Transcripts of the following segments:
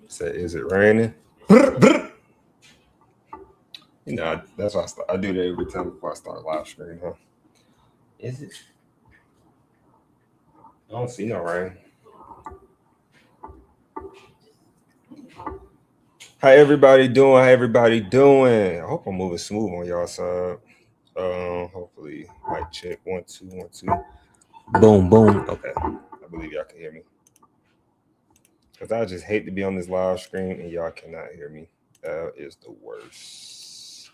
Say, is it raining? You know, that's why I do that every time before I start live streaming, huh? Is it? I don't see no rain. How everybody doing? How everybody doing? I hope I'm moving smooth on y'all side. Hopefully, mic check 1 2 1 2. Boom, boom. Okay, I believe y'all can hear me. Cause I just hate to be on this live stream and y'all cannot hear me. That is the worst.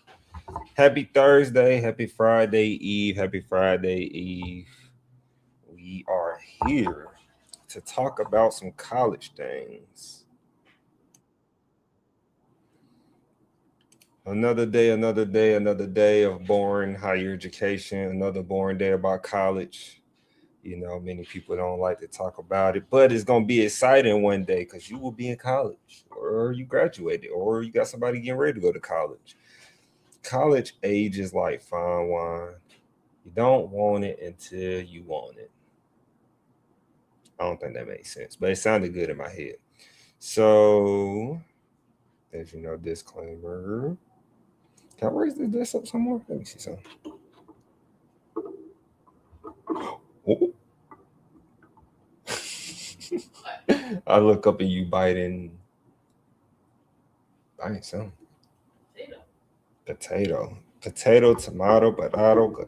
Happy Thursday, happy Friday Eve, happy Friday Eve. We are here to talk about some college things. Another day, another day, another day of boring higher education, another boring day about college. You know, many people don't like to talk about it, but it's going to be exciting one day because you will be in college or you graduated or you got somebody getting ready to go to college. College age is like fine wine. You don't want it until you want it. I don't think that makes sense, but it sounded good in my head. So, as you know, disclaimer. Can I raise this up some more? Let me see something. Oh. I look up and you biting something. Potato, tomato, potato.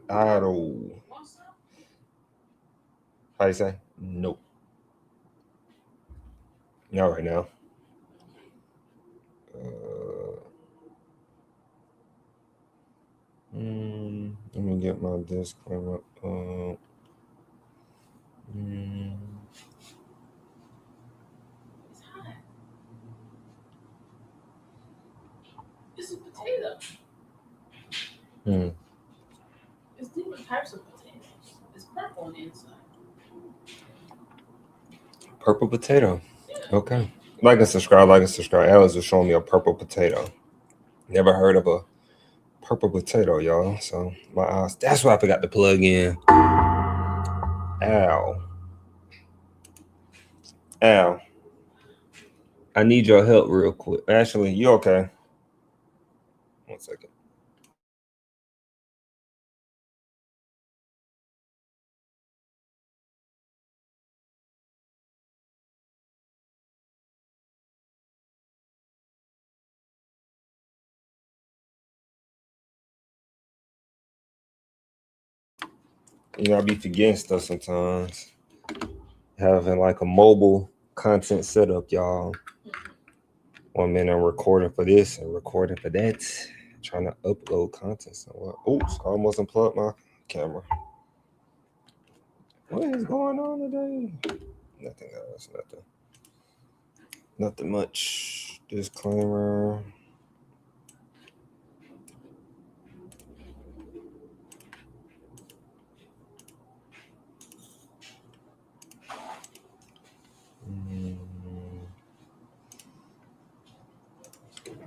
How you say? Nope. Not right now. Let me get my disclaimer. It's a potato. It's different types of potatoes. It's purple on the inside. Purple potato. Yeah. Okay. Like and subscribe. Alex was showing me a purple potato. Never heard of a purple potato, y'all. So my eyes. That's why I forgot to plug in. Ow. I need your help real quick. Ashley, you okay? 1 second. You know, I be forgetting stuff sometimes. Having like a mobile content setup, y'all. 1 minute I'm recording for this and recording for that. Trying to upload content somewhere. Oops, I almost unplugged my camera. What is going on today? Nothing else, nothing much. Disclaimer.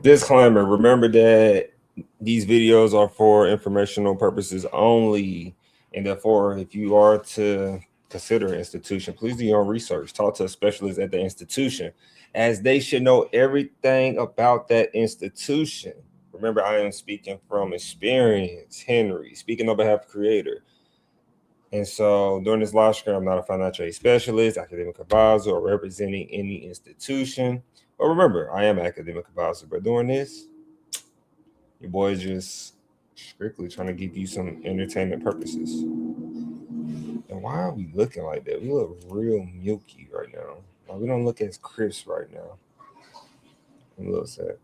Disclaimer, remember that these videos are for informational purposes only, and therefore, if you are to consider an institution, please do your own research. Talk to a specialist at the institution, as they should know everything about that institution. Remember, I am speaking from experience, Henry, speaking on behalf of Creator. And so during this live stream, I'm not a financial aid specialist, academic advisor, or representing any institution. But remember, I am an academic advisor. But during this, your boy is just strictly trying to give you some entertainment purposes. And why are we looking like that? We look real milky right now. Like, we don't look as crisp right now. I'm a little sad.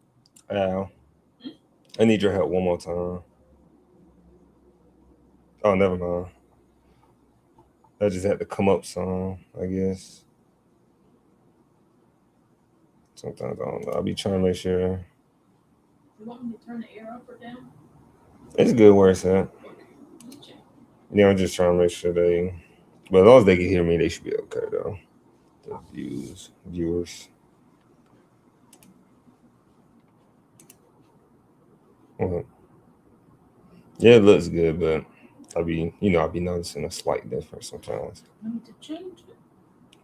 Al, I need your help one more time. Oh, never mind. I just had to come up some, I guess. Sometimes I don't know. I'll be trying to make sure. You want me to turn the air up or down? It's good where it's at. Yeah, I'm just trying to make sure they. But as long as they can hear me, they should be okay though. The viewers. Yeah, it looks good, but I'll be noticing a slight difference sometimes. You need to change it.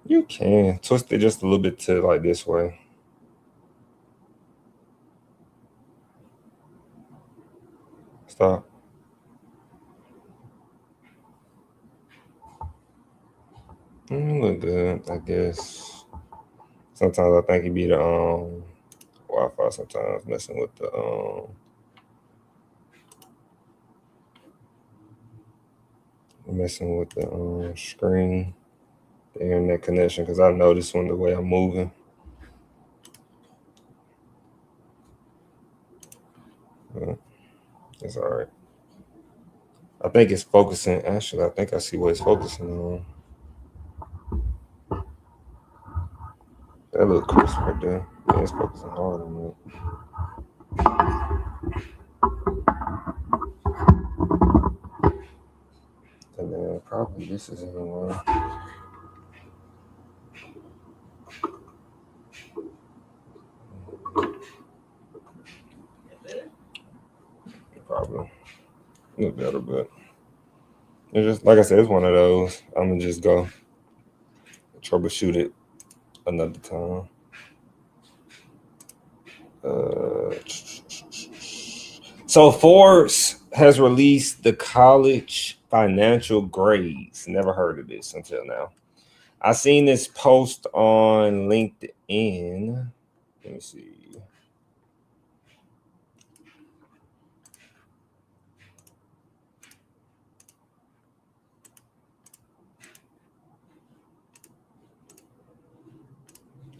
You can twist it just a little bit to like this way. thought. Look good, I guess. Sometimes I think it be the Wi-Fi. Sometimes messing with the screen, the internet connection, because I noticed when the way I'm moving. It's all right. I think it's focusing. Actually, I think I see what it's focusing on. That little crisp right there. Yeah, it's focusing hard on that. And then probably this is in the one. Probably a little better, but it's just like I said, it's one of those. I'm gonna just go troubleshoot it another time. So Forbes has released the college financial grades. Never heard of this until now. I seen this post on LinkedIn. Let me see.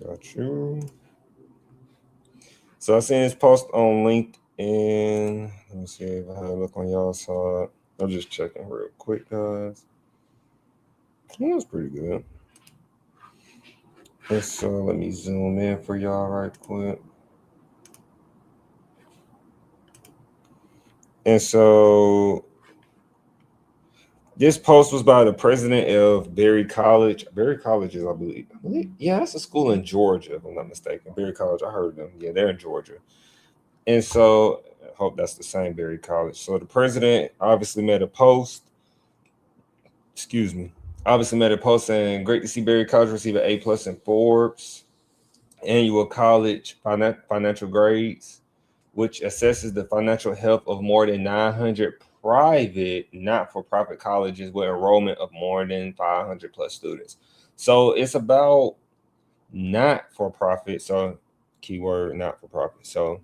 Got you. So I seen this post on LinkedIn. Let me see if I had a look on y'all side. I'm just checking real quick, guys. Yeah, it's pretty good. And so let me zoom in for y'all right quick. And so this post was by the president of Berry College. Berry College is, I believe, yeah, that's a school in Georgia, if I'm not mistaken. Berry College, I heard of them. Yeah, they're in Georgia. And so I hope that's the same Berry College. So the president obviously made a post. Obviously made a post saying, "Great to see Berry College receive an A+ in Forbes annual college financial grades, which assesses the financial health of more than 900 private, not-for-profit colleges with enrollment of more than 500 plus students." So it's about not-for-profit. So keyword not-for-profit. So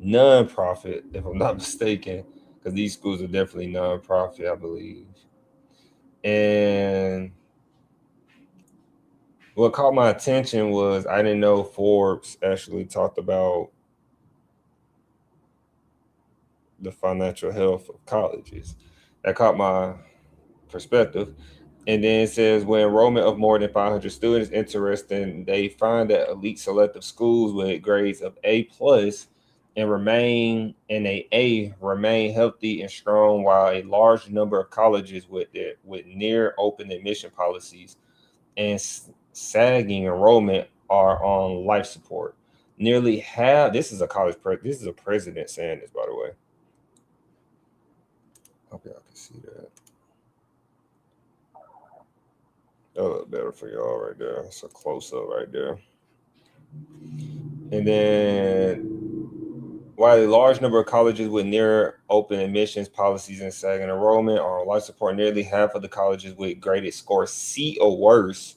non-profit, if I'm not mistaken, because these schools are definitely non-profit, I believe. And what caught my attention was I didn't know Forbes actually talked about the financial health of colleges. That caught my perspective. And then it says, when enrollment of more than 500 students, interesting, they find that elite selective schools with grades of A+ and remain healthy and strong, while a large number of colleges with near open admission policies and sagging enrollment are on life support. Nearly half. This is a president saying this, by the way. Hope y'all can see that. That'll look better for y'all right there. It's a close up right there. And then, while a large number of colleges with near open admissions policies and sagging enrollment are on life support, nearly half of the colleges with graded score C or worse.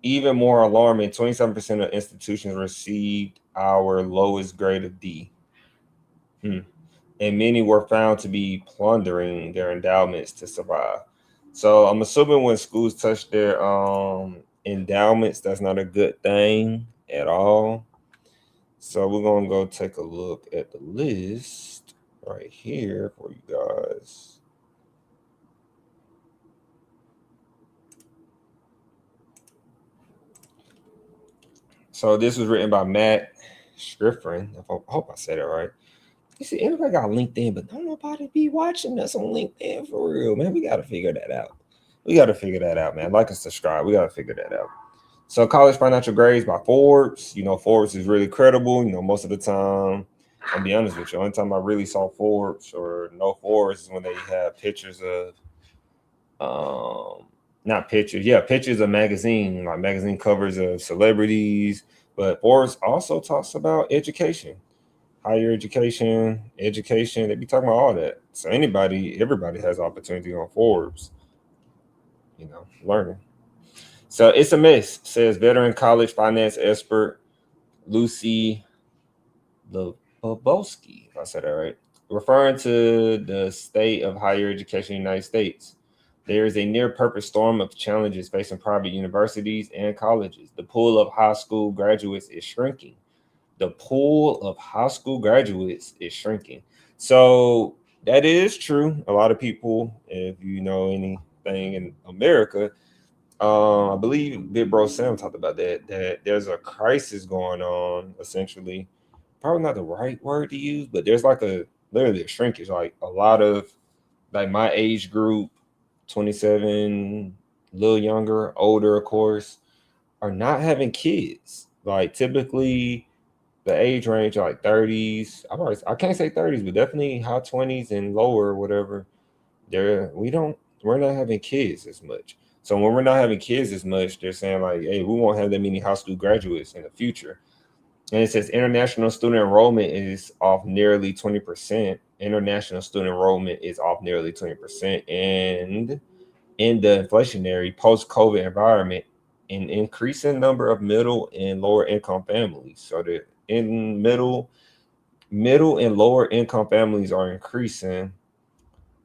Even more alarming, 27% of institutions received our lowest grade of D. And many were found to be plundering their endowments to survive. So I'm assuming when schools touch their endowments, that's not a good thing at all. So we're going to go take a look at the list right here for you guys. So this was written by Matt Striffrin. I hope I said it right. You see, everybody got LinkedIn, but don't nobody be watching us on LinkedIn for real, man. We got to figure that out. Man. Like and subscribe. We got to figure that out. So college financial grades by Forbes. Forbes is really credible. Most of the time, I'll be honest with you, only time I really saw Forbes or know Forbes is when they have pictures of, not pictures. Yeah, pictures of magazine, like magazine covers of celebrities. But Forbes also talks about education. higher education, they be talking about all that. So everybody has opportunity on Forbes, learning. So it's a mess, says veteran college finance expert Lucy Lobowski, if I said that right, referring to the state of higher education in the United States. There is a near perfect storm of challenges facing private universities and colleges. The pool of high school graduates is shrinking. The pool of high school graduates is shrinking. So that is true. A lot of people, if you know anything in America, I believe Big Bro Sam talked about that there's a crisis going on, essentially. Probably not the right word to use, but there's like literally a shrinkage. Like a lot of like my age group, 27, a little younger, older, of course, are not having kids. Like typically the age range are like 30s. I can't say 30s, but definitely high 20s and lower, whatever. We're not having kids as much. So when we're not having kids as much, they're saying like, hey, we won't have that many high school graduates in the future. And it says international student enrollment is off nearly 20%. International student enrollment is off nearly 20%. And in the inflationary post-COVID environment, an increasing number of middle and lower income families. So the in middle and lower income families are increasing.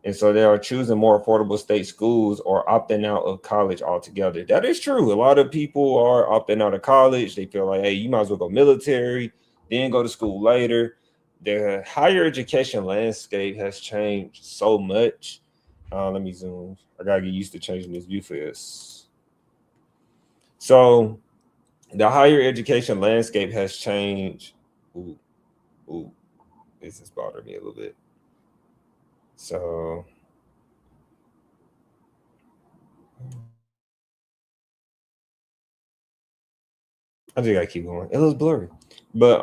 And so they are choosing more affordable state schools or opting out of college altogether. That is true. A lot of people are opting out of college. They feel like, hey, you might as well go military, then go to school later. The higher education landscape has changed so much. Let me zoom. I gotta get used to changing this view for this. So the higher education landscape has changed. Ooh, ooh, this is bothering me a little bit. So I just gotta keep going. It looks blurry, but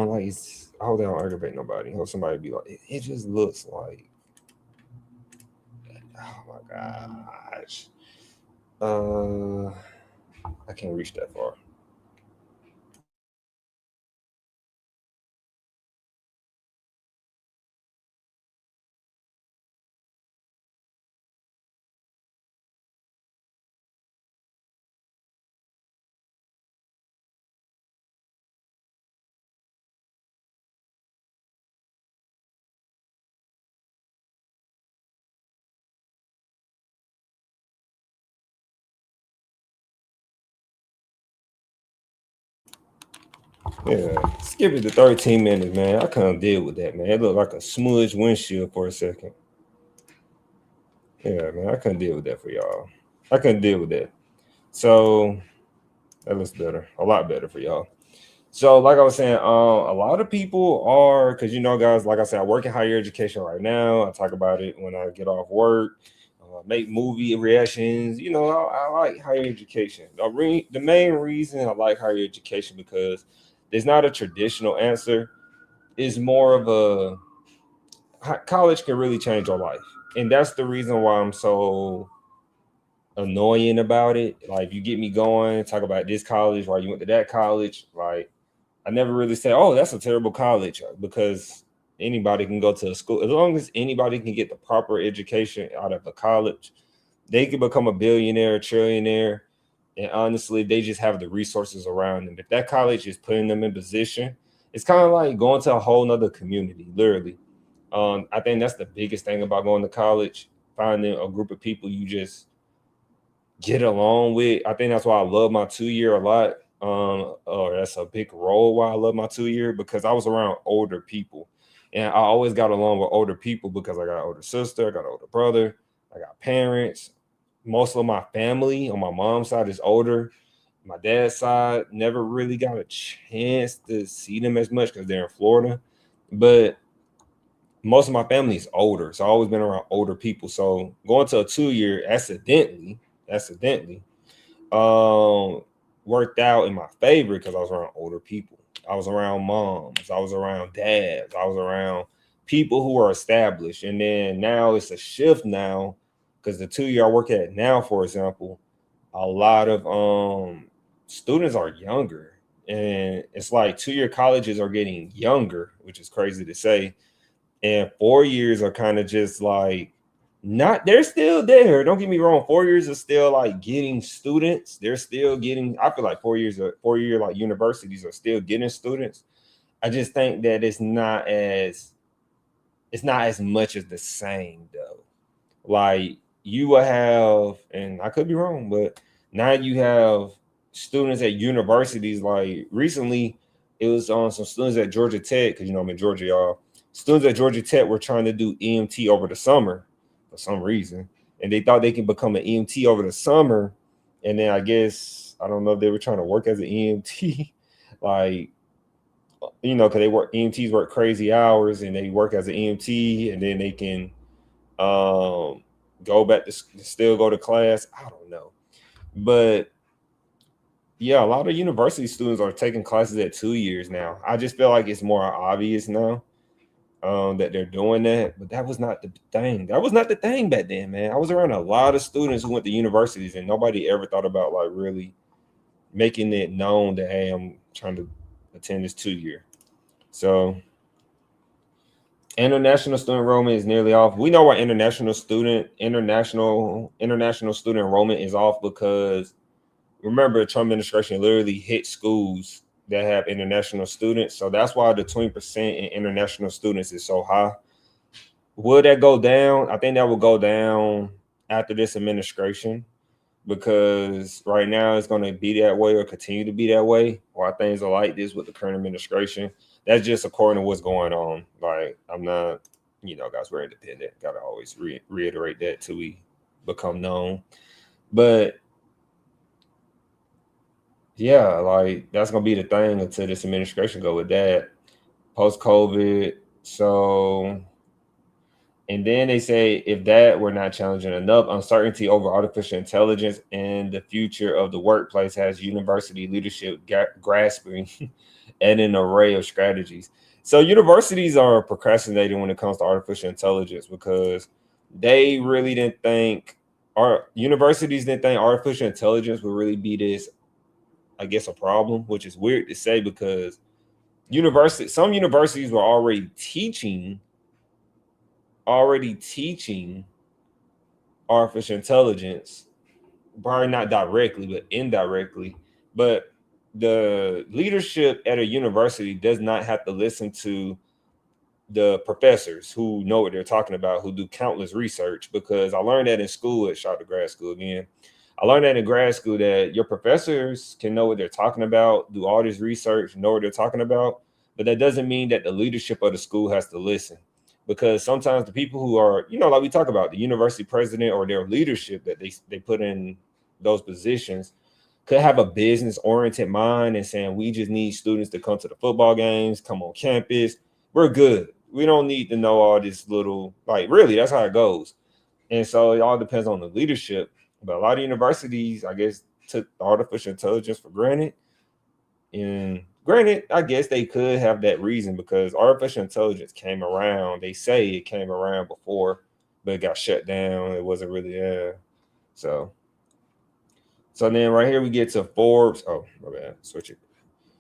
like I hope they don't aggravate nobody. I hope somebody be like, it just looks like, oh my gosh, I can't reach that far. Yeah, skip it to 13 minutes, man. I couldn't deal with that, man. It looked like a smudged windshield for a second. Yeah, man, I couldn't deal with that for y'all. I couldn't deal with that. So that looks better, a lot better for y'all. So, like I was saying, a lot of people are because guys, like I said, I work in higher education right now. I talk about it when I get off work, make movie reactions. I like higher education. The main reason I like higher education because there's not a traditional answer. It's more of college can really change your life, and that's the reason why I'm so annoying about it. Like, you get me going, talk about this college, why you went to that college, like. I never really said, "Oh, that's a terrible college," because anybody can go to a school as long as anybody can get the proper education out of a college. They can become a billionaire, a trillionaire, and honestly, they just have the resources around them. If that college is putting them in position, it's kind of like going to a whole nother community, literally. I think that's the biggest thing about going to college, finding a group of people you just get along with. I think that's why I love my 2 year a lot. Or that's a big role why I love my 2 year because I was around older people, and I always got along with older people because I got an older sister, I got an older brother, I got parents. Most of my family on my mom's side is older. My dad's side never really got a chance to see them as much because they're in Florida, but most of my family is older, so I've always been around older people. So going to a 2 year accidentally, um, worked out in my favor because I was around older people. I was around moms, I was around dads, I was around people who are established. And then now it's a shift now because the 2 year I work at now, for example, a lot of students are younger And it's like 2-year colleges are getting younger, which is crazy to say. And 4 years are kind of just like not, they're still there. Don't get me wrong. 4 years are still like getting students. They're still getting, I feel like 4 year like universities are still getting students. I just think that it's not as much as the same though. Like you will have, and I could be wrong, but now you have students at universities. Like recently, it was on some students at Georgia Tech, because I'm in Georgia, y'all. Students at Georgia Tech were trying to do EMT over the summer for some reason, and they thought they could become an EMT over the summer. And then I guess I don't know if they were trying to work as an EMT, like because EMTs work crazy hours, and they work as an EMT, and then they can go back to still go to class. I don't know, but yeah, a lot of university students are taking classes at 2 years now. I just feel like it's more obvious now that they're doing that, but that was not the thing. That was not the thing back then, man. I was around a lot of students who went to universities, and nobody ever thought about like really making it known that, hey, I'm trying to attend this 2 year. So international student enrollment is nearly off. We know why international student enrollment is off, because remember, the Trump administration literally hit schools that have international students. So that's why the 20% in international students is so high. Will that go down? I think that will go down after this administration, because right now it's going to be that way or continue to be that way, or things are like this with the current administration. That's just according to what's going on. Like, I'm not, guys, we're independent. Got to always reiterate that till we become known. But yeah, like that's gonna be the thing until this administration go with that post-COVID. So, and then they say if that were not challenging enough, uncertainty over artificial intelligence and the future of the workplace has university leadership grasping at an array of strategies. So universities are procrastinating when it comes to artificial intelligence, because they really didn't think, our universities didn't think artificial intelligence would really be this, I guess, a problem, which is weird to say, because some universities were already teaching artificial intelligence, probably not directly, but indirectly. But the leadership at a university does not have to listen to the professors who know what they're talking about, who do countless research, because I learned that in school, shout out to grad school again. I learned that in grad school, that your professors can know what they're talking about, do all this research, know what they're talking about, but that doesn't mean that the leadership of the school has to listen. Because sometimes the people who are, like we talk about, the university president or their leadership that they put in those positions could have a business-oriented mind and saying, we just need students to come to the football games, come on campus. We're good. We don't need to know all this little, like, really, that's how it goes. And so it all depends on the leadership. But a lot of universities, I guess, took artificial intelligence for granted. And granted, I guess they could have that reason, because artificial intelligence came around. They say it came around before, but it got shut down. It wasn't really there. So then right here we get to Forbes. Oh, my bad. Switch it.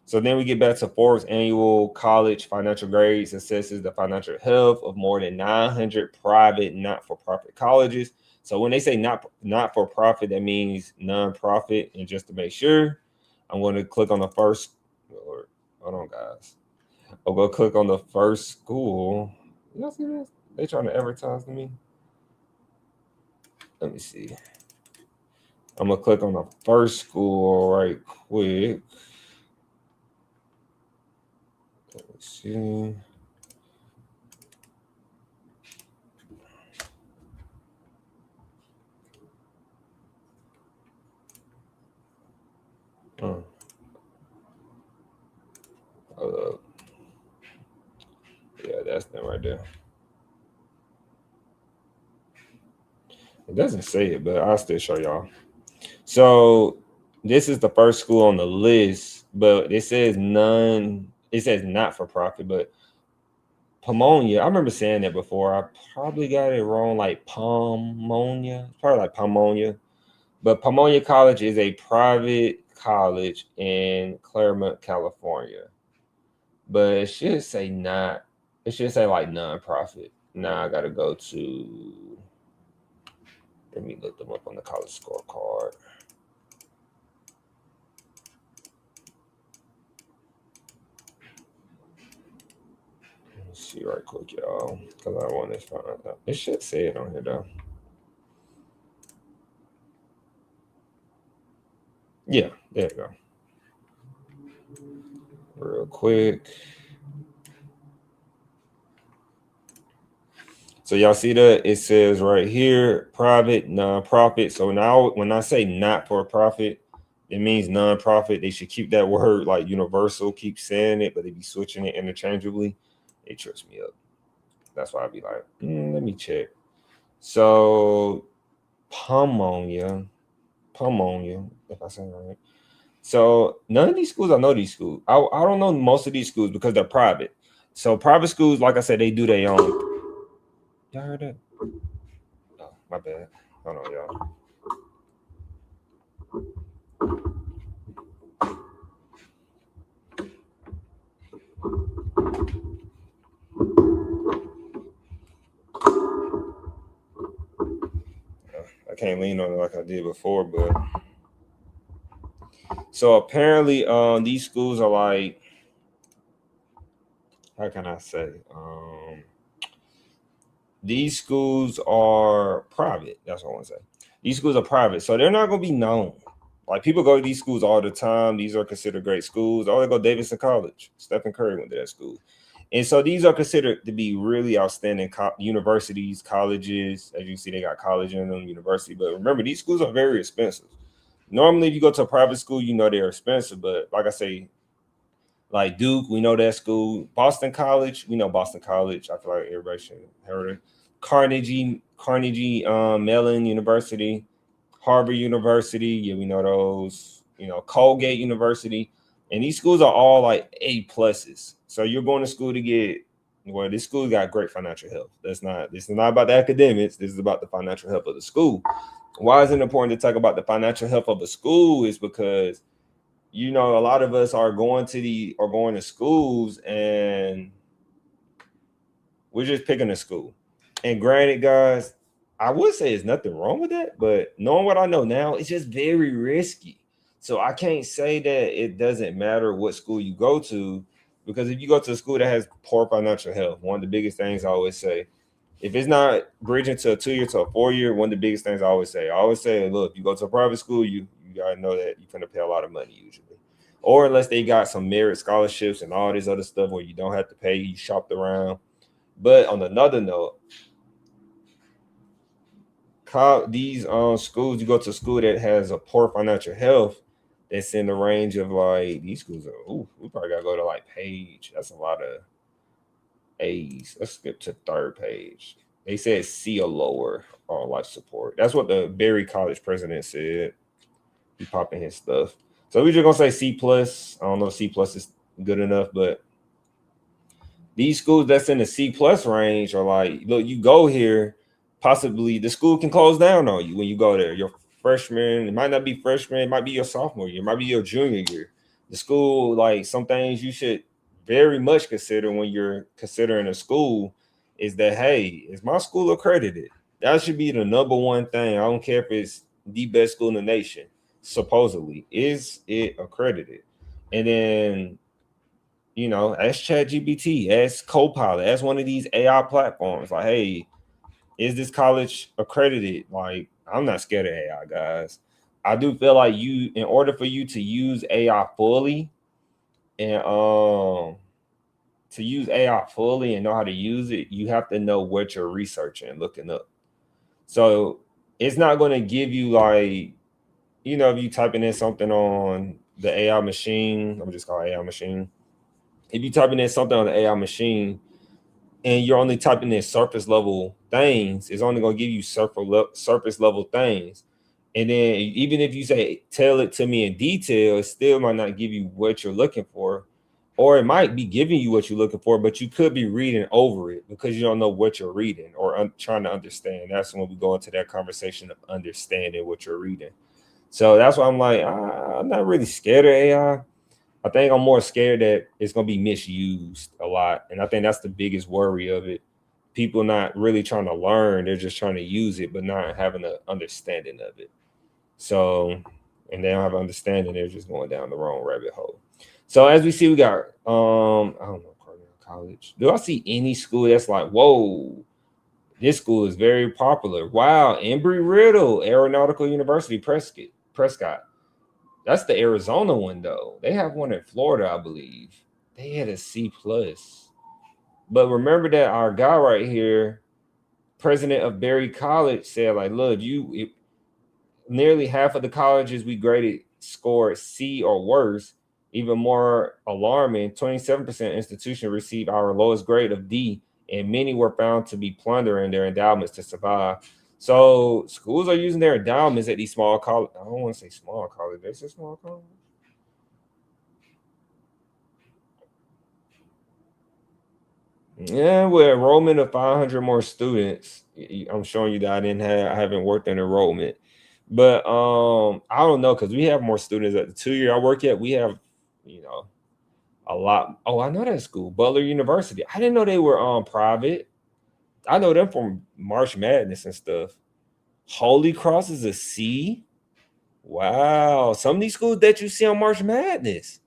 So then we get back to Forbes annual college financial grades, assesses the financial health of more than 900 private, not-for-profit colleges. So when they say not for profit, that means non-profit. And just to make sure, I'm going to click on the first. Hold on, guys. I'll go click on the first school. Y'all see this? They trying to advertise to me. Let me see. I'm gonna click on the first school right quick. Let me see. Yeah, that's them right there. It doesn't say it, but I'll still show y'all. So this is the first school on the list, but it says none. It says not for profit, but Pomonia. I remember saying that before. I probably got it wrong, like Pomonia, probably like Pomonia. But Pomonia College is a private college in Claremont, California. But it should say not. It should say like nonprofit. Now I gotta go to. Let me look them up on the College Scorecard. Let's see right quick, y'all, because I want to find out. It should say it on here though. Yeah, there you go. Real quick. So y'all see that it says right here, private, nonprofit. So now when I say not for profit, it means nonprofit. They should keep that word like universal, keep saying it, but they be switching it interchangeably. It trips me up. That's why I'd be like, let me check. So Pomonia, if I say it right. So none of these schools, I know these schools. I don't know most of these schools because they're private. So private schools, like I said, they do their own. Y'all heard that? Oh, my bad. Hold on, y'all. I can't lean on it like I did before, but so apparently these schools are like, how can I say? These schools are private. That's what I want to say. These schools are private, so they're not going to be known. Like people go to these schools all the time. These are considered great schools. Oh, they go Davidson College. Stephen Curry went to that school. And so these are considered to be really outstanding universities, colleges. As you see, they got college in them, university. But remember, these schools are very expensive. Normally, if you go to a private school, you know they're expensive. But like I say, like Duke, we know that school. Boston College, we know Boston College. I feel like everybody should have heard it. Carnegie Mellon University, Harvard University. Yeah, we know those. You know, Colgate University. And these schools are all like A pluses. So you're going to school to get, well, this school got great financial health. This is not about the academics. This is about the financial health of the school. Why is it important to talk about the financial health of a school? Is because, you know, a lot of us are going to schools and we're just picking a school. And granted, guys, I would say there's nothing wrong with that, but knowing what I know now, it's just very risky. So I can't say that it doesn't matter what school you go to, because if you go to a school that has poor financial health, one of the biggest things I always say, if it's not bridging to a 2-year to a 4-year, one of the biggest things I always say, look, you go to a private school, you gotta know that you're gonna pay a lot of money usually. Or unless they got some merit scholarships and all this other stuff where you don't have to pay, you shopped around. But on another note, these schools, you go to a school that has a poor financial health, that's in the range of like, these schools are, we probably gotta go to like page. That's a lot of A's. Let's skip to third page. They said C or lower on life support. That's what the Berry College president said. He popping his stuff. So we're just gonna say C plus. I don't know if C plus is good enough, but these schools that's in the C plus range are like, look, you go here, possibly the school can close down on you when you go there. Your freshman, it might not be freshman, it might be your sophomore year, it might be your junior year. The school, like some things you should very much consider when you're considering a school is that, hey, is my school accredited? That should be the number one thing. I don't care if it's the best school in the nation. Supposedly, is it accredited? And then, you know, ask ChatGPT, ask Copilot, ask one of these AI platforms. Like, hey, is this college accredited? Like, I'm not scared of AI, guys. I do feel like in order for you to use AI fully and know how to use it, you have to know what you're researching and looking up. So it's not going to give you like, you know, if you typing in something on the AI machine, I'm just call it AI machine. If you typing in something on the AI machine and you're only typing in surface level things, it's only going to give you surface level things. And then even if you say, tell it to me in detail, it still might not give you what you're looking for. Or it might be giving you what you're looking for, but you could be reading over it because you don't know what you're reading or trying to understand. That's when we go into that conversation of understanding what you're reading. So that's why I'm like, I'm not really scared of AI. I think I'm more scared that it's going to be misused a lot. And I think that's the biggest worry of it. People not really trying to learn, they're just trying to use it, but not having an understanding of it. So, and they don't have an understanding, they're just going down the wrong rabbit hole. So as we see, we got I don't know, Cornell College. Do I see any school that's like, whoa, this school is very popular? Wow, Embry-Riddle, Aeronautical University, Prescott. That's the Arizona one though. They have one in Florida, I believe. They had a C plus. But remember that our guy right here, president of Berry College, said like, look, nearly half of the colleges we graded scored C or worse. Even more alarming, 27% institutions received our lowest grade of D, and many were found to be plundering their endowments to survive. So schools are using their endowments at these small college. I don't want to say small college. They say small college. Yeah, with enrollment of 500 more students, I'm showing you that I haven't worked in enrollment, but I don't know because we have more students at the 2 year I work at. We have, you know, a lot. Oh, I know that school, Butler University. I didn't know they were private. I know them from March Madness and stuff. Holy Cross is a C. Wow, some of these schools that you see on March Madness.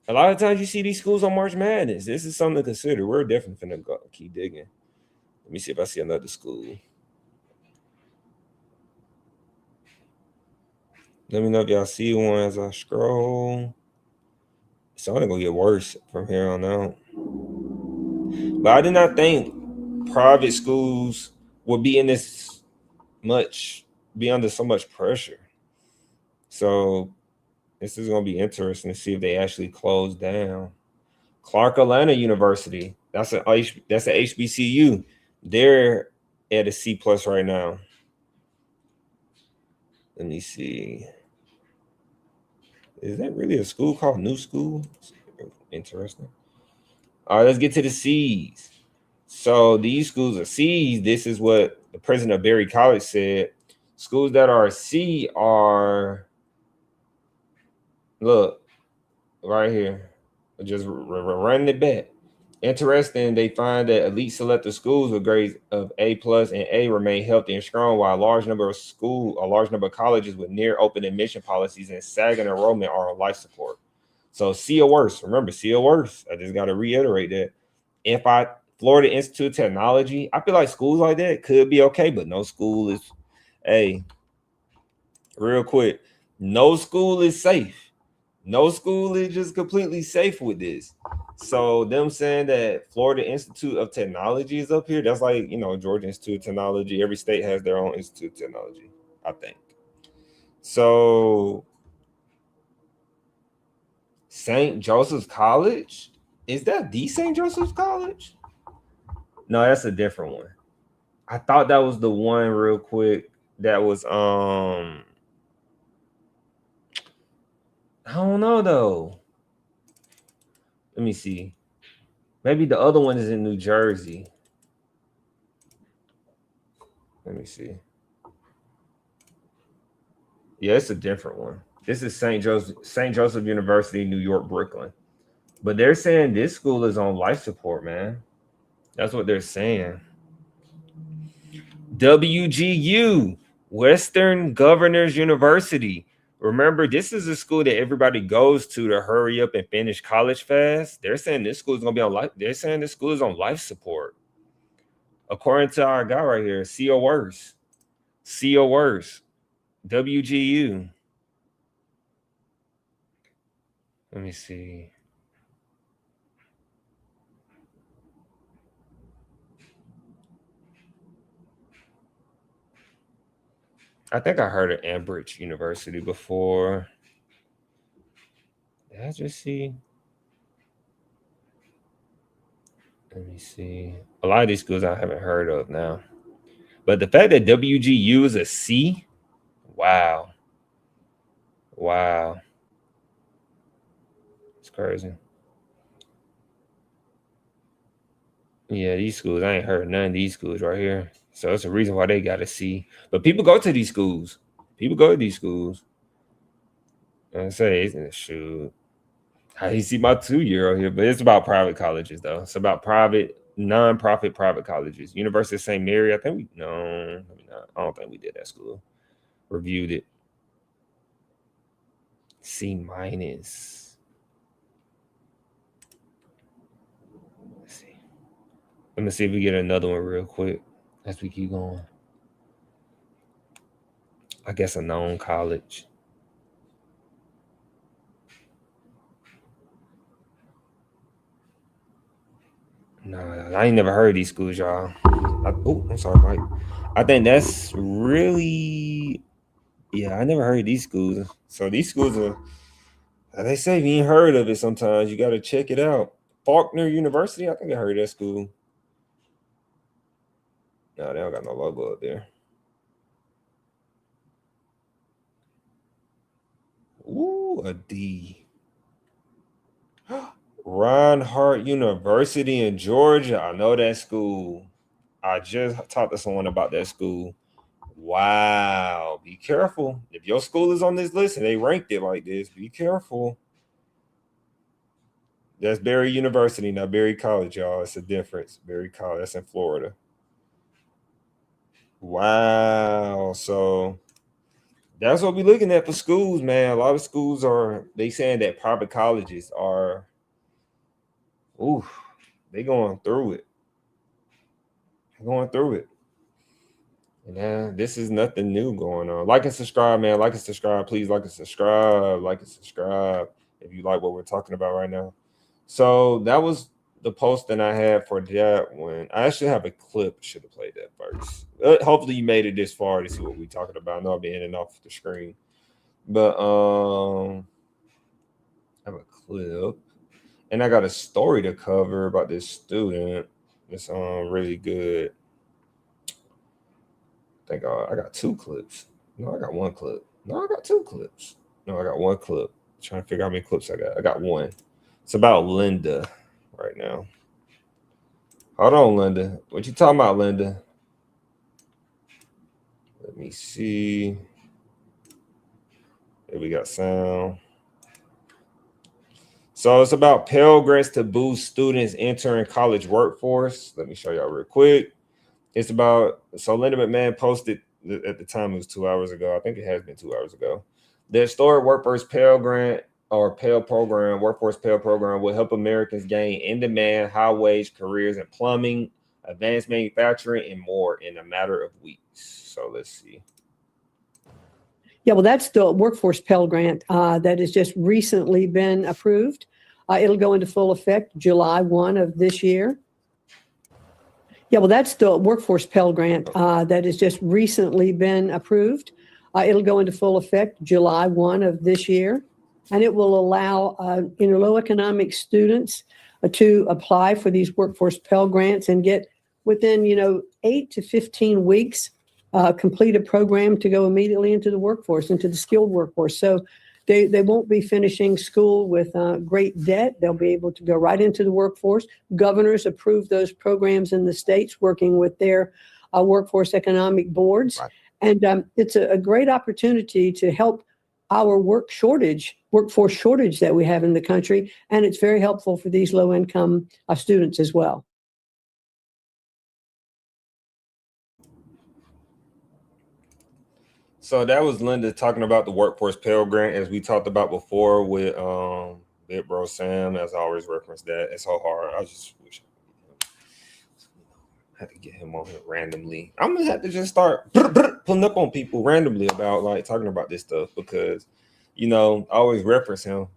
A lot of times you see these schools on March Madness. This is something to consider. We're definitely finna go keep digging. Let me see if I see another school. Let me know if y'all see one as I scroll. It's only gonna get worse from here on out. But I did not think private schools would be in this much, be under so much pressure. So this is gonna be interesting to see if they actually close down. Clark Atlanta University. That's a HBCU. They're at a C plus right now. Let me see. Is that really a school called New School? Interesting. All right, let's get to the C's. So these schools are C's. This is what the president of Berry College said. Schools that are C are, look, right here. Just running it back. Interesting, they find that elite selective schools with grades of A plus and A remain healthy and strong, while a large number of colleges with near open admission policies and sagging enrollment are on life support. So C or worse. Remember, C or worse. I just got to reiterate that. Florida Institute of Technology, I feel like schools like that could be okay, but no school is, hey, real quick, no school is safe. No school is just completely safe with this. So them saying that Florida Institute of Technology is up here, that's like, Georgia Institute of Technology. Every state has their own Institute of Technology, I think. So St. Joseph's College? Is that the St. Joseph's College? No, that's a different one. I thought that was the one real quick that was I don't know though. Let me see. Maybe the other one is in New Jersey. Let me see. Yeah, it's a different one. This is St. Joseph University, New York, Brooklyn. But they're saying this school is on life support, man. That's what they're saying. WGU, Western Governors University. Remember, this is a school that everybody goes to hurry up and finish college fast. They're saying this school is gonna be on life. They're saying this school is on life support. According to our guy right here, C or worse. C or worse. WGU. Let me see. I think I heard of Ambridge University before. Did I just see? Let me see. A lot of these schools I haven't heard of now. But the fact that WGU is a C, wow. Wow. It's crazy. Yeah, these schools, I ain't heard of none of these schools right here. So it's a reason why they got a C. But people go to these schools. People go to these schools. And say, isn't it shoot? I see my 2-year-old here, but it's about private colleges though. It's about private, non-profit private colleges. University of St. Mary. I think I don't think we did that school. Reviewed it. C-. Let's see. Let me see if we get another one real quick as we keep going. I guess a known college. No, I ain't never heard of these schools, y'all. I'm sorry, Mike. I think that's really, I never heard of these schools. So these schools are, they say if you ain't heard of it sometimes, you got to check it out. Faulkner University, I think I heard of that school. No, they don't got no logo up there. Ooh, a D. Reinhardt University in Georgia. I know that school. I just talked to someone about that school. Wow. Be careful. If your school is on this list and they ranked it like this, be careful. That's Berry University, not Berry College, y'all. It's a difference. Berry College, that's in Florida. Wow. So that's what we're looking at for schools, man. A lot of schools they saying that private colleges are, they going through it. They're going through it. And this is nothing new going on. Like and subscribe, man. Like and subscribe. Please like and subscribe. Like and subscribe if you like what we're talking about right now. So that was the post that I had for that one. I actually have a clip. Should have played that first. Hopefully you made it this far to see what we're talking about. I know I'll be in and off the screen. But I have a clip. And I got a story to cover about this student. It's really good. I think I got 2 clips. No, I got 1 clip. No, I got 2 clips. No, I got 1 clip. I'm trying to figure out how many clips I got. I got 1. It's about Linda right now. Hold on, Linda. What you talking about, Linda? Let me see. Here we got sound. So it's about Pell Grants to boost students entering college workforce. Let me show y'all real quick. It's about, so Linda McMahon posted at the time, it was 2 hours ago. I think it has been 2 hours ago. The historic workforce Pell Grant or Pell program, workforce Pell program will help Americans gain in-demand, high-wage careers in plumbing, advanced manufacturing, and more in a matter of weeks. So let's see. Yeah, well, that's the workforce Pell Grant that has just recently been approved. It'll go into full effect July 1 of this year. Yeah, well, that's the workforce Pell Grant that has just recently been approved. It'll go into full effect July 1 of this year, and it will allow low economic students to apply for these workforce Pell Grants and get within 8 to 15 weeks complete a program to go immediately into the workforce, into the skilled workforce. So they won't be finishing school with great debt. They'll be able to go right into the workforce. Governors approve those programs in the states, working with their workforce economic boards. Right. And it's a great opportunity to help our workforce shortage that we have in the country. And it's very helpful for these low-income students as well. So that was Linda talking about the workforce Pell Grant, as we talked about before with Big Bro Sam, as I always reference that. It's so hard. I just wish I had to get him on here randomly. I'm gonna have to just start pulling up on people randomly about like talking about this stuff, because I always reference him.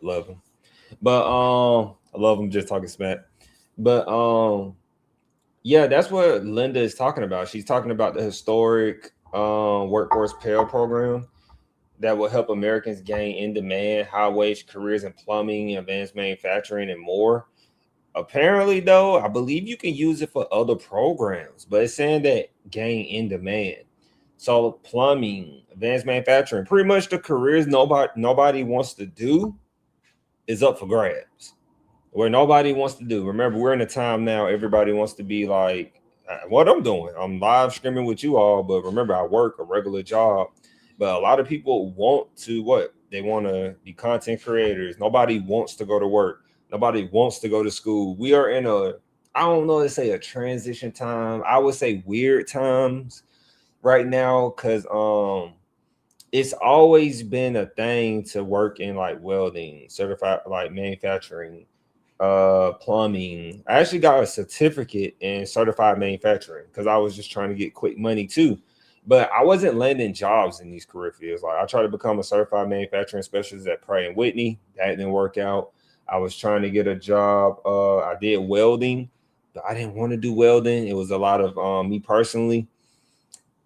Love him. But I love him just talking smack. But yeah, that's what Linda is talking about. She's talking about the historic workforce Pell program that will help Americans gain in-demand, high-wage careers in plumbing, advanced manufacturing, and more. Apparently, though, I believe you can use it for other programs, but it's saying that gain in demand. So plumbing, advanced manufacturing, pretty much the careers nobody wants to do is up for grabs. Where nobody wants to do. Remember, we're in a time now, everybody wants to be like, what I'm doing. I'm live streaming with you all, but remember, I work a regular job. But a lot of people want to what? They want to be content creators. Nobody wants to go to work. Nobody wants to go to school. We are in a, I don't know, let's say a transition time. I would say weird times right now, because it's always been a thing to work in like welding, certified like manufacturing, plumbing. I actually got a certificate in certified manufacturing because I was just trying to get quick money too. But I wasn't landing jobs in these career fields. Like I tried to become a certified manufacturing specialist at Pratt and Whitney. That didn't work out. I was trying to get a job. I did welding, but I didn't want to do welding. It was a lot of me personally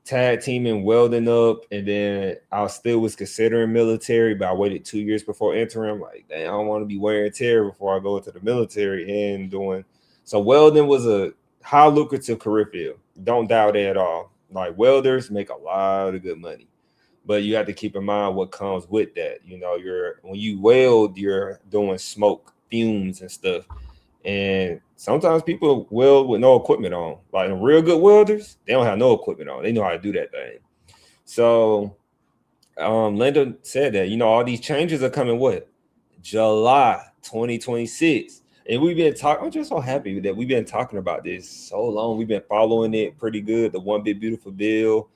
tag teaming, welding up, and then I still was considering military, but I waited 2 years before entering. I'm like, dang, I don't want to be wear and tear before I go into the military and doing. So welding was a high lucrative career field. Don't doubt it at all. Like welders make a lot of good money, but you have to keep in mind what comes with that. You know, when you weld, you're doing smoke, fumes, and stuff. And sometimes people weld with no equipment on. Like real good welders, they don't have no equipment on. They know how to do that thing. So Linda said that, you know, all these changes are coming what? July 2026. And we've been talking, I'm just so happy that we've been talking about this so long. We've been following it pretty good. The One Big Beautiful Bill.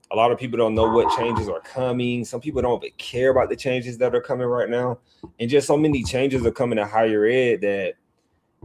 A lot of people don't know what changes are coming. Some people don't even care about the changes that are coming right now. And just so many changes are coming to higher ed that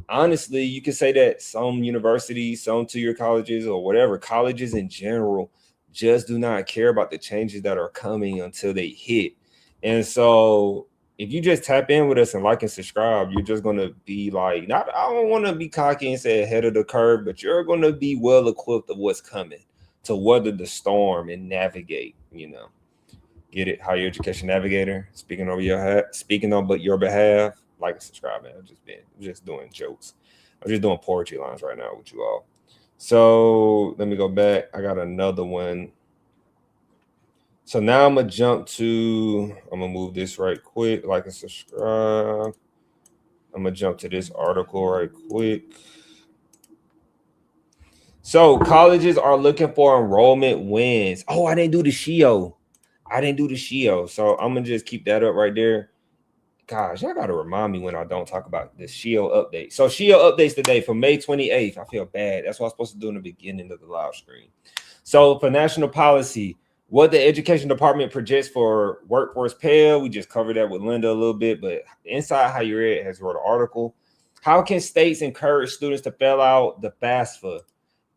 honestly, you can say that some universities, some 2-year colleges or whatever, colleges in general, just do not care about the changes that are coming until they hit. And so if you just tap in with us and like and subscribe, you're just going to be like, not, I don't want to be cocky and say ahead of the curve, but you're going to be well equipped of what's coming to weather the storm and navigate, you know. Get it? Higher Education Navigator, speaking on your behalf. Like and subscribe, man. I'm just doing jokes. I'm just doing poetry lines right now with you all. So let me go back. I got another one. So now I'm gonna move this right quick. Like and subscribe. I'm gonna jump to this article right quick. So colleges are looking for enrollment wins. Oh, I didn't do the SHIO. So I'm gonna just keep that up right there. Gosh, y'all gotta remind me when I don't talk about the SHIO update. So SHIO updates today for May 28th. I feel bad. That's what I'm supposed to do in the beginning of the live stream. So for national policy, what the education department projects for workforce Pell, we just covered that with Linda a little bit, but Inside Higher Ed has wrote an article. How can states encourage students to fill out the FAFSA?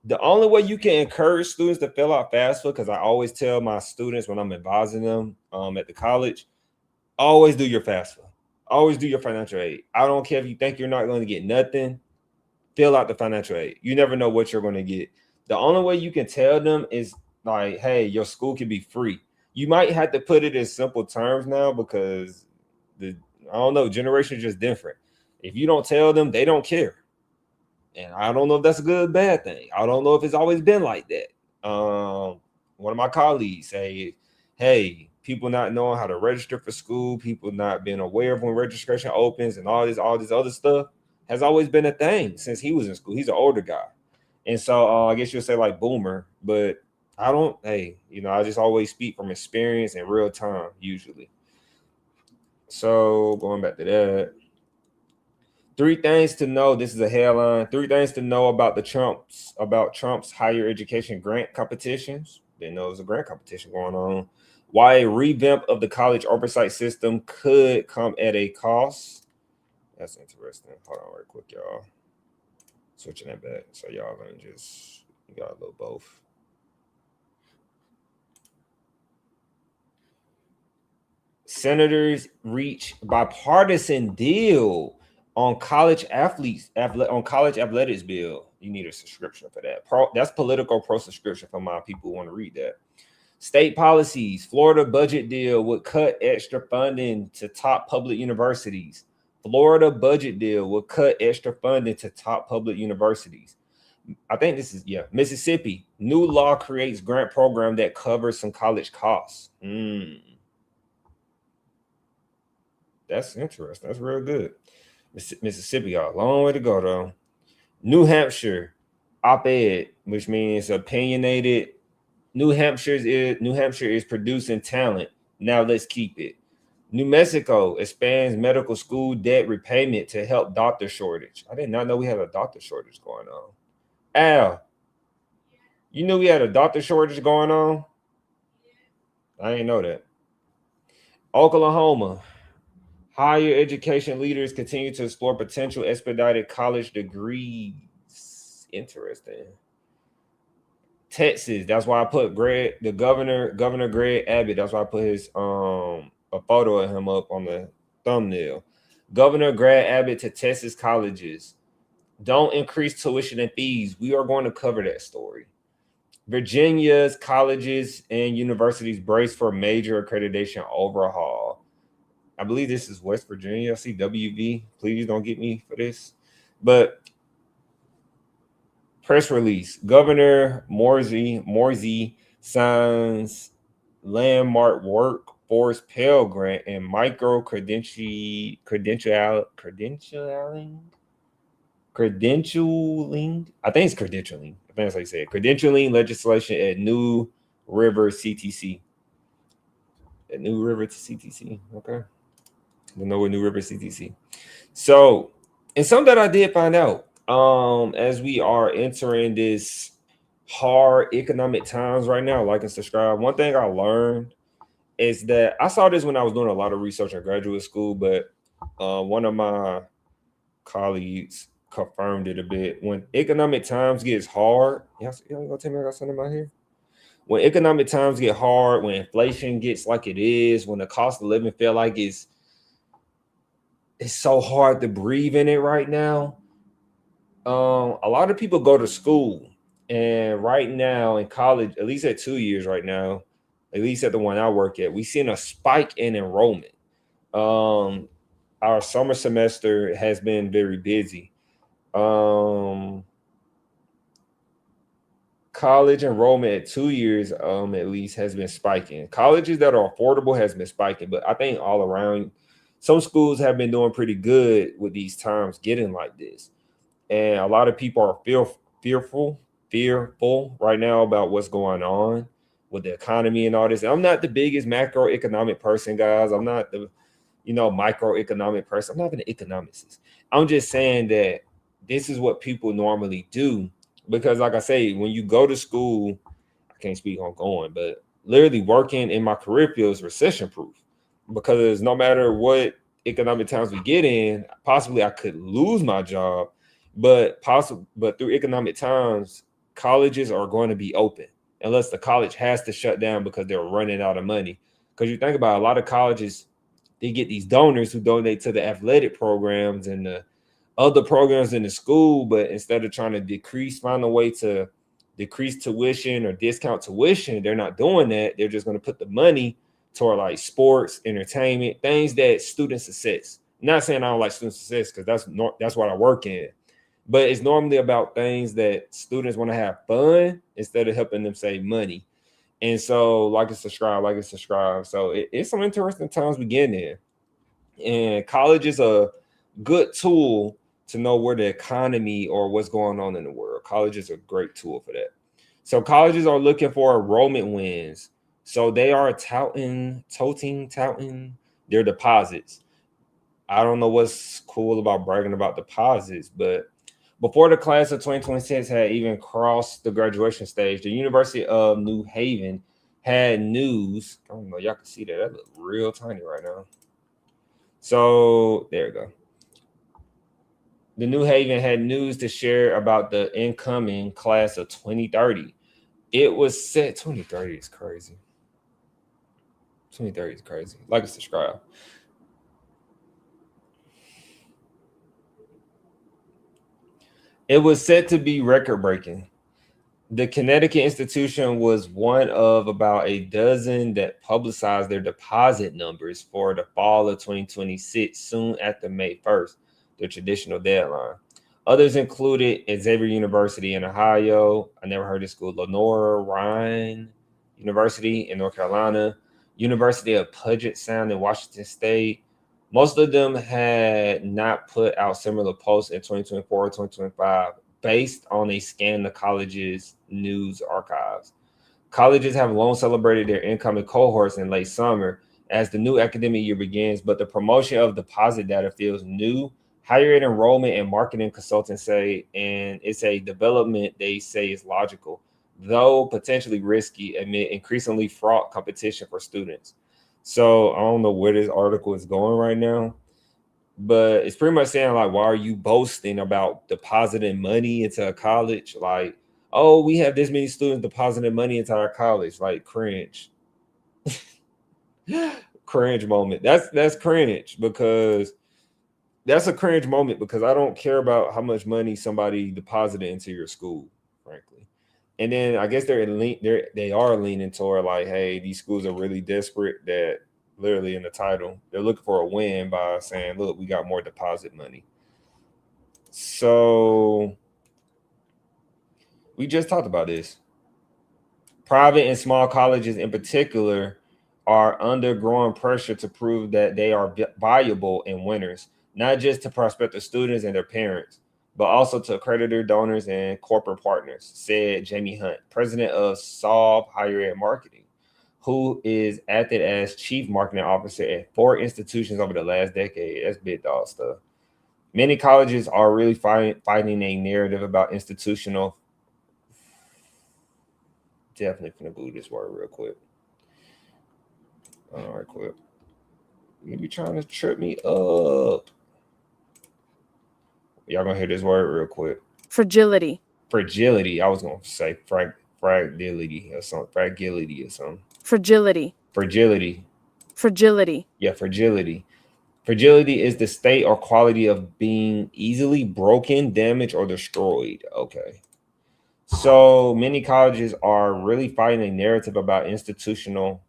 The only way you can encourage students to fill out FAFSA, because I always tell my students when I'm advising them at the college, always do your FAFSA. Always do your financial aid. I don't care if you think you're not going to get nothing, fill out the financial aid. You never know what you're going to get. The only way you can tell them is like, hey, your school can be free. You might have to put it in simple terms now because I don't know, generation is just different. If you don't tell them, they don't care. And I don't know if that's a good or bad thing. I don't know if it's always been like that. One of my colleagues say, hey, people not knowing how to register for school, people not being aware of when registration opens and all this other stuff has always been a thing since he was in school. He's an older guy. And so I guess you'll say like boomer, but I just always speak from experience in real time usually. So going back to that, 3 things to know. This is a headline. 3 things to know about Trump's higher education grant competitions. Didn't know there was a grant competition going on. Why a revamp of the college oversight system could come at a cost. That's interesting. Hold on right quick, y'all. Switching that back. So y'all gonna just, you got a little both. Senators reach bipartisan deal on college athletics bill. You need a subscription for that. That's political pro subscription for my people who want to read that. State policies. Florida budget deal would cut extra funding to top public universities. Florida budget deal will cut extra funding to top public universities. I think this is, Mississippi. New law creates grant program that covers some college costs. That's interesting. That's real good. Mississippi got a long way to go, though. New Hampshire, op-ed, which means opinionated New Hampshire is producing talent. Now let's keep it. New Mexico expands medical school debt repayment to help doctor shortage. I did not know we had a doctor shortage going on. Al, you knew we had a doctor shortage going on? I didn't know that. Oklahoma, higher education leaders continue to explore potential expedited college degrees. Interesting. Texas, that's why I put Governor Greg Abbott. That's why I put his a photo of him up on the thumbnail. Governor Greg Abbott to Texas colleges. Don't increase tuition and fees. We are going to cover that story. Virginia's colleges and universities brace for major accreditation overhaul. I believe this is West Virginia. I see WV. Please don't get me for this. But press release. Governor Morsey signs landmark workforce Pell Grant and micro credentialing. I think it's credentialing. I think that's how you say it. Credentialing legislation at New River CTC. At New River CTC. Okay. I don't know what New River CTC. So, and something that I did find out, as we are entering this hard economic times right now, like and subscribe. One thing I learned is that I saw this when I was doing a lot of research in graduate school, but one of my colleagues confirmed it a bit. When economic times gets hard, y'all gonna tell me I got something out here? When economic times get hard, when inflation gets like it is, when the cost of living feel like it's so hard to breathe in it right now. A lot of people go to school, and right now in college, at least at 2 years right now, at least at the one I work at, we've seen a spike in enrollment. Our summer semester has been very busy. College enrollment at 2 years, at least, has been spiking. Colleges that are affordable has been spiking, but I think all around, some schools have been doing pretty good with these times getting like this. And a lot of people are fearful right now about what's going on with the economy and all this. And I'm not the biggest macroeconomic person, guys. I'm not the, microeconomic person. I'm not an economicist. I'm just saying that this is what people normally do. Because like I say, when you go to school, I can't speak on going, but literally working in my career field is recession proof. Because no matter what economic times we get in, possibly I could lose my job, but through economic times, colleges are going to be open unless the college has to shut down because they're running out of money. Because you think about it, a lot of colleges, they get these donors who donate to the athletic programs and the other programs in the school, but instead of trying to find a way to decrease tuition or discount tuition, they're not doing that. They're just going to put the money toward like sports, entertainment, things that student success. I'm not saying I don't like student success because that's what I work in, but it's normally about things that students want to have fun instead of helping them save money. And so, like and subscribe. So it's some interesting times we get in, and college is a good tool to know where the economy or what's going on in the world. College is a great tool for that. So colleges are looking for enrollment wins. So they are touting their deposits. I don't know what's cool about bragging about deposits, but before the class of 2026 had even crossed the graduation stage, the University of New Haven had news. I don't know, y'all can see that. That looks real tiny right now. So there we go. The New Haven had news to share about the incoming class of 2030. It was set, 2030 is crazy. 2030 is crazy. Like and subscribe. It was set to be record-breaking. The Connecticut institution was one of about a dozen that publicized their deposit numbers for the fall of 2026, soon after May 1st, the traditional deadline. Others included Xavier University in Ohio. I never heard of school. Lenore Ryan University in North Carolina. University of Puget Sound in Washington State. Most of them had not put out similar posts in 2024 or 2025 based on a scan of the college's news archives. Colleges have long celebrated their incoming cohorts in late summer as the new academic year begins, but the promotion of deposit data feels new. Higher ed enrollment and marketing consultants say, and it's a development they say is logical, though potentially risky amid increasingly fraught competition for students. So I don't know where this article is going right now, but it's pretty much saying like, why are you boasting about depositing money into a college? Like, oh, we have this many students depositing money into our college. Like, cringe. Cringe moment. That's cringe, because that's a cringe moment, because I don't care about how much money somebody deposited into your school, frankly. And then I guess they are leaning toward like, hey, these schools are really desperate that literally in the title they're looking for a win by saying, look, we got more deposit money. So we just talked about this. Private and small colleges in particular are under growing pressure to prove that they are viable and winners, not just to prospective students and their parents, but also to accreditor donors and corporate partners, said Jamie Hunt, president of Solve Higher Ed Marketing, who is acted as chief marketing officer at 4 institutions over the last decade. That's big dog stuff. Many colleges are really fighting a narrative about institutional. Definitely gonna Google this word real quick. All right, quick. You be trying to trip me up. Y'all gonna hear this word real quick. Fragility. Fragility. I was gonna say fragility or something. Fragility or something. Fragility. Fragility. Fragility. Yeah, fragility. Fragility is the state or quality of being easily broken, damaged, or destroyed. Okay. So many colleges are really fighting a narrative about institutional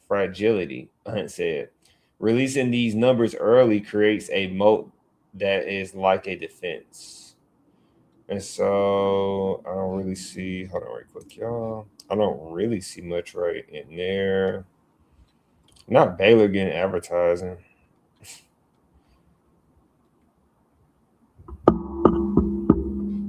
fragility, Hunt said. Releasing these numbers early creates a moat that is like a defense. And so I don't really see, hold on right quick, y'all. I don't really see much right in there. Not Baylor getting advertising.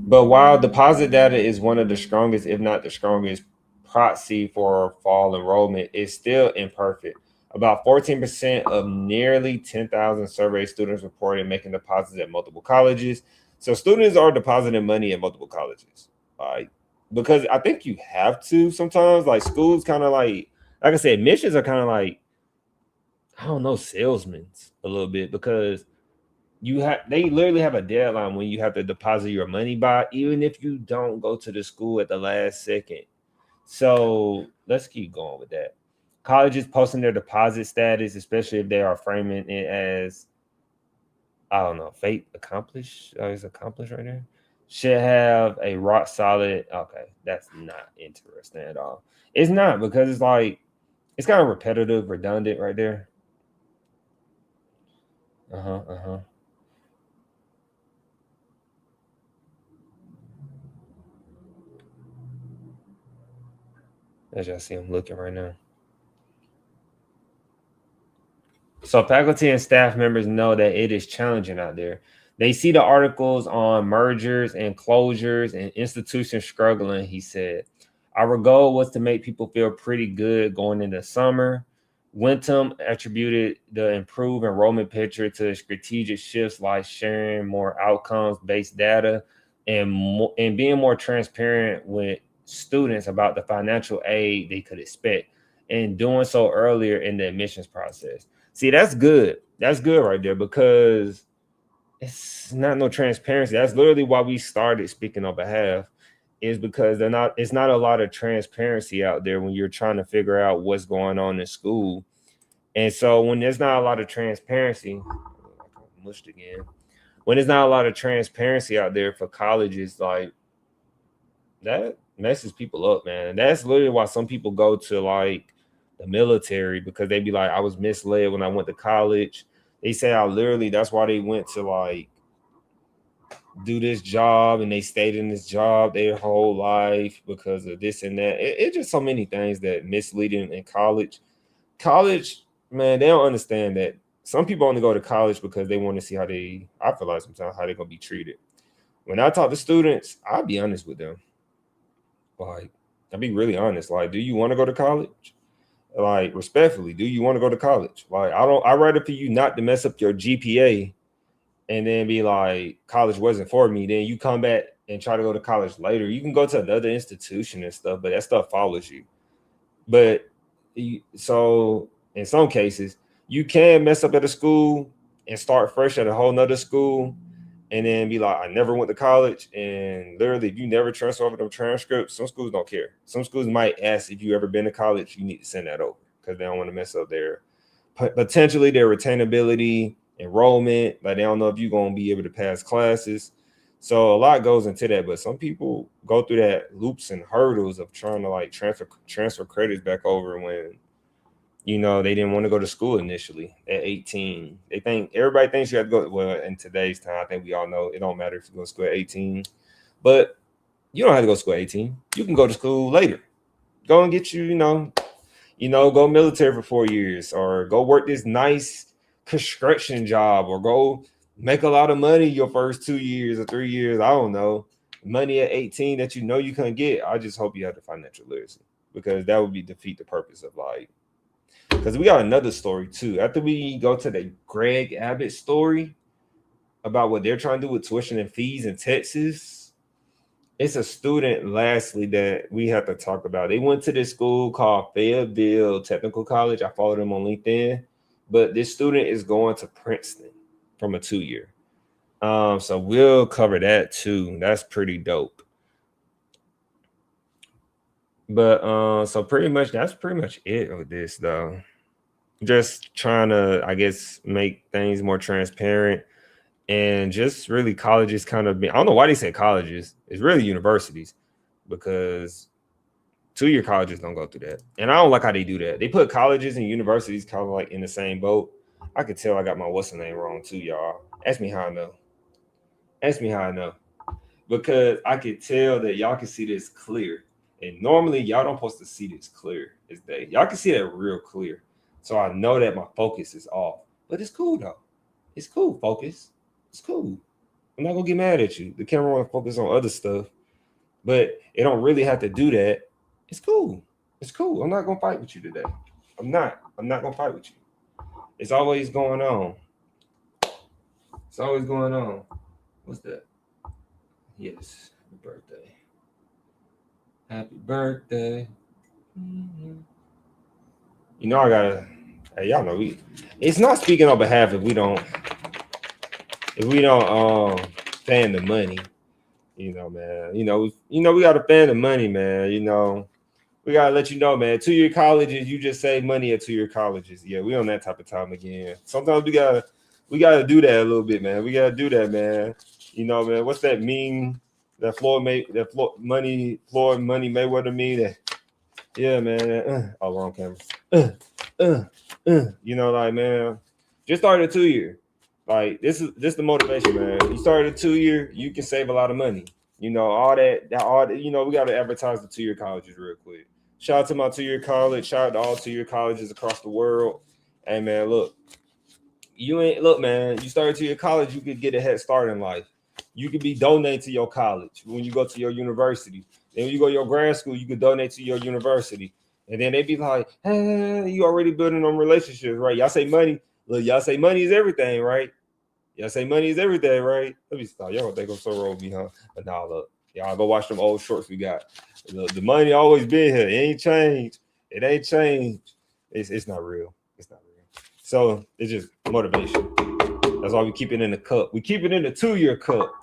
But while deposit data is one of the strongest, if not the strongest, proxy for fall enrollment, it's still imperfect. About 14% of nearly 10,000 surveyed students reported making deposits at multiple colleges. So students are depositing money at multiple colleges, like, because I think you have to sometimes. Like, schools kind of like I said, admissions are kind of like, I don't know, salesmen a little bit, because they literally have a deadline when you have to deposit your money by, even if you don't go to the school at the last second. So let's keep going with that. Colleges posting their deposit status, especially if they are framing it as, I don't know, fate accomplished. Is accomplished right there. Should have a rock solid. Okay, that's not interesting at all. It's not, because it's like, it's kind of repetitive, redundant right there. As y'all see, I'm looking right now. So faculty and staff members know that it is challenging out there. They see the articles on mergers and closures and institutions struggling, he said. Our goal was to make people feel pretty good going into summer. Wintham attributed the improved enrollment picture to strategic shifts like sharing more outcomes-based data and being more transparent with students about the financial aid they could expect, and doing so earlier in the admissions process. See, that's good. That's good right there, because it's not no transparency. That's literally why we started speaking on behalf, is because it's not a lot of transparency out there when you're trying to figure out what's going on in school. And so when there's not a lot of transparency, mushed again. When there's not a lot of transparency out there for colleges, like, that messes people up, man. And that's literally why some people go to like the military, because they be like, I was misled when I went to college. They say that's why they went to like do this job, and they stayed in this job their whole life because of this and that. It's just so many things that misleading in college. College, man, they don't understand that some people only go to college because they want to see I feel like sometimes how they're gonna be treated. When I talk to students, I'll be honest with them. Like, I'll be really honest. Like, do you want to go to college? Like, respectfully, do you want to go to college? Like, I'd rather for you not to mess up your GPA and then be like, college wasn't for me. Then you come back and try to go to college later. You can go to another institution and stuff, but that stuff follows you. But so in some cases, you can mess up at a school and start fresh at a whole nother school and then be like, I never went to college. And literally, if you never transfer over them transcripts, some schools don't care. Some schools might ask if you ever been to college, you need to send that over because they don't want to mess up their potentially their retainability, enrollment. Like they don't know if you're going to be able to pass classes. So a lot goes into that, but some people go through that loops and hurdles of trying to like transfer credits back over when, you know, they didn't want to go to school initially at 18. Everybody thinks you have to go. Well, in today's time, I think we all know it don't matter if you go to school at 18, but you don't have to go to school at 18. You can go to school later. Go and get you know, go military for 4 years or go work this nice construction job or go make a lot of money your first 2 years or 3 years. I don't know. Money at 18 that you know you couldn't get. I just hope you have the financial literacy because that would be defeat the purpose of like, because we got another story too. After we go to the Greg Abbott story about what they're trying to do with tuition and fees in Texas, it's a student, lastly, that we have to talk about. They went to this school called Fayetteville Technical College. I follow them on LinkedIn. But this student is going to Princeton from a 2-year. So we'll cover that too. That's pretty dope. But so that's pretty much it with this though. Just trying to, I guess, make things more transparent. And just really colleges kind of I don't know why they say colleges. It's really universities because 2-year colleges don't go through that. And I don't like how they do that. They put colleges and universities kind of like in the same boat. I could tell I got my what's the name wrong too, y'all. Ask me how I know. Ask me how I know. Because I could tell that y'all can see this clear. And normally y'all don't supposed to see this clear as day. Y'all can see that real clear. So I know that my focus is off. But it's cool though. It's cool, focus. It's cool. I'm not gonna get mad at you. The camera want to focus on other stuff, but it don't really have to do that. It's cool. It's cool. I'm not gonna fight with you today. I'm not gonna fight with you. It's always going on. It's always going on. What's that? Yes, happy birthday. Happy birthday. Mm-hmm. You know I gotta. Hey, y'all know it's not speaking on behalf if we don't fan the money, you know, man. You know, we gotta fan the money, man. You know, we gotta let you know, man. 2-year colleges, you just save money at 2-year colleges. Yeah, we on that type of time again. Sometimes we gotta do that a little bit, man. We gotta do that, man. You know, man. What's that meme that Floyd Money Mayweather meme? That, yeah, man. Oh, wrong camera. You know, like, man, just started a 2-year. Like this is the motivation, man. You started a 2-year, you can save a lot of money. You know, all that, you know, we got to advertise the 2-year colleges real quick. Shout out to my 2-year college. Shout out to all 2-year colleges across the world. Hey, man, look, man, you started 2-year college, you could get a head start in life. You could be donating to your college when you go to your university. Then when you go to your grad school, you could donate to your university. And then they be like, hey, you already building on relationships, right? Y'all say money. Look, y'all say money is everything, right? Y'all say money is everything, right? Let me stop. Y'all gonna think I'm so wrong with me, huh? But nah, look, y'all go watch them old shorts we got. Look, the money always been here. It ain't changed. It ain't changed. It's not real. It's not real. So it's just motivation. That's why we keep it in the cup. We keep it in the 2-year cup.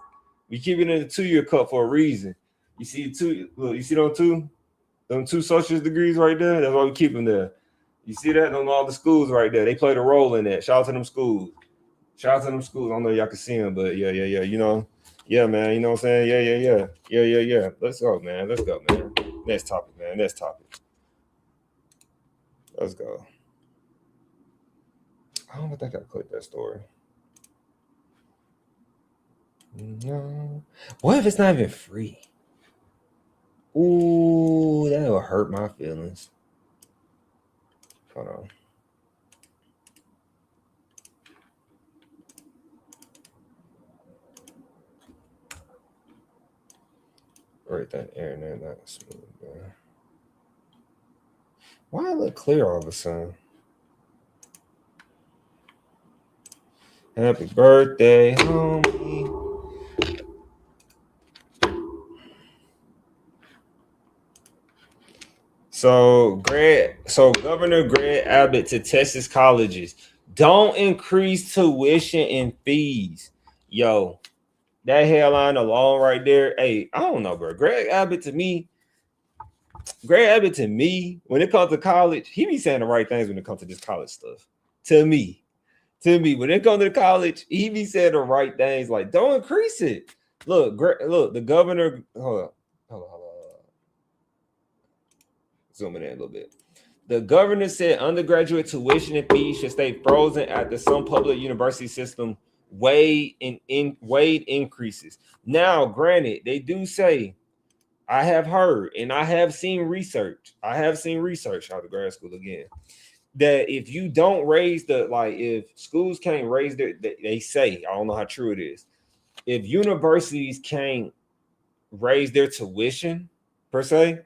We keep it in the 2-year cup for a reason. You see look, you see them two associate degrees right there? That's why we keep them there. You see that on all the schools right there. They played a role in that. Shout out to them schools. Shout out to them schools. I don't know if y'all can see them, but yeah. You know, yeah, man. You know what I'm saying? Yeah. Let's go, man. Next topic, man. Let's go. I don't think I clicked that story. No. What if it's not even free? Ooh, that will hurt my feelings. Hold on. Right, that internet not smooth, man. Why I look clear all of a sudden? Happy birthday, homie. So Governor Greg Abbott to Texas colleges, don't increase tuition and fees. Yo, that hairline alone right there. Hey, I don't know, bro. Greg Abbott to me, when it comes to college, he be saying the right things when it comes to this college stuff. To me, when it comes to college, he be saying the right things. Like, don't increase it. Look, the governor. Hold on. Zooming in a little bit. The governor said undergraduate tuition and fees should stay frozen after some public university system wage increases. Now, granted, they do say, I have heard and I have seen research. out of grad school again, that if you don't raise if schools can't raise they say, I don't know how true it is, if universities can't raise their tuition per se,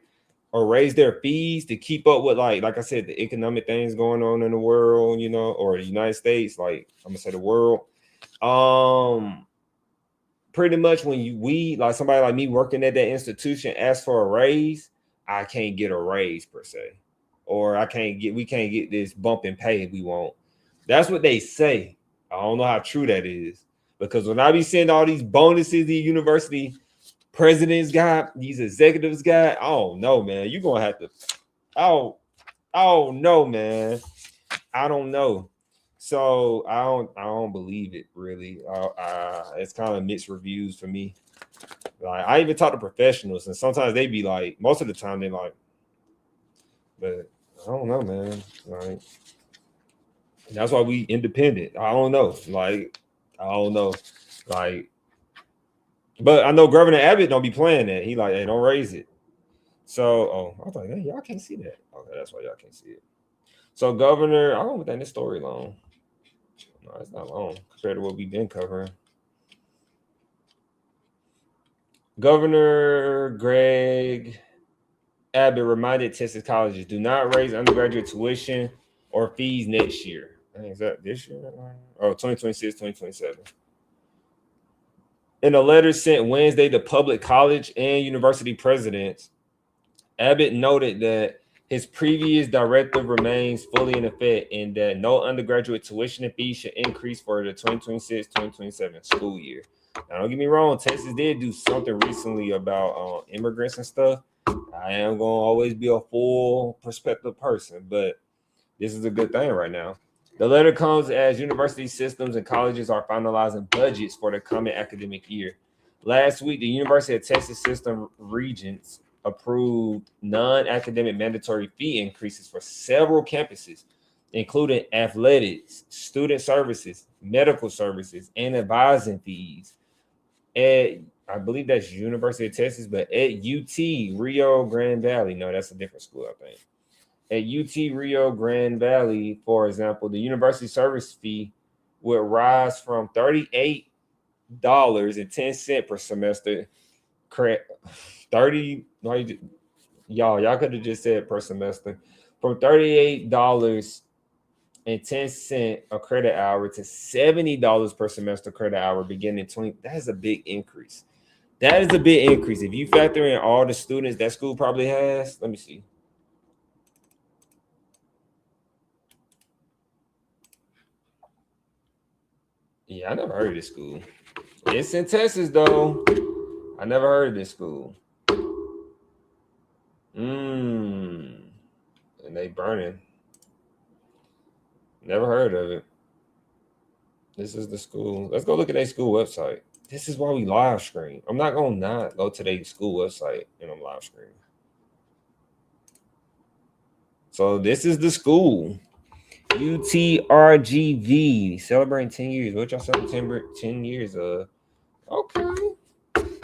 or raise their fees to keep up with like I said, the economic things going on in the world, or the United States, like I'm gonna say the world. Pretty much when we like somebody like me working at that institution ask for a raise, I can't get a raise per se, or we can't get this bump in pay we want. That's what they say. I don't know how true that is, because when I be seeing all these bonuses the university presidents got, these executives got, I don't know, man. You're gonna have to. I don't know, man. I don't know. So I don't believe it really. It's kind of mixed reviews for me. Like, I even talk to professionals, and sometimes they be like, most of the time they like, but I don't know, man. Like, that's why we independent. I don't know. Like, I don't know. Like, but I know Governor Abbott don't be playing that. He like, hey, don't raise it. So, I was like, hey, y'all can't see that. Okay, that's why y'all can't see it. So, Governor, I don't think this story long. No, it's not long compared to what we've been covering. Governor Greg Abbott reminded Texas colleges, do not raise undergraduate tuition or fees next year. Is that this year? 2026, 2027. In a letter sent Wednesday to public college and university presidents, Abbott noted that his previous directive remains fully in effect and that no undergraduate tuition and fees should increase for the 2026-2027 school year. Now, don't get me wrong, Texas did do something recently about immigrants and stuff. I am going to always be a full perspective person, but this is a good thing right now. The letter comes as university systems and colleges are finalizing budgets for the coming academic year. Last week, the University of Texas System Regents approved non-academic mandatory fee increases for several campuses, including athletics, student services, medical services, and advising fees. I believe that's University of Texas, but at UT Rio Grande Valley, no, that's a different school, I think. At UT Rio Grande Valley, for example, the university service fee would rise from $38.10 per semester. Correct. 30. Y'all could have just said per semester. From $38.10 a credit hour to $70 per semester credit hour beginning 20. That is a big increase. If you factor in all the students that school probably has, let me see. Yeah, I never heard of this school. It's in Texas, though. I never heard of this school. And they burning. Never heard of it. This is the school. Let's go look at their school website. This is why we live stream. I'm not going to not go to their school website and I'm live streaming. So this is the school. UTRGV, celebrating 10 years. What y'all celebrating 10 years of? Okay.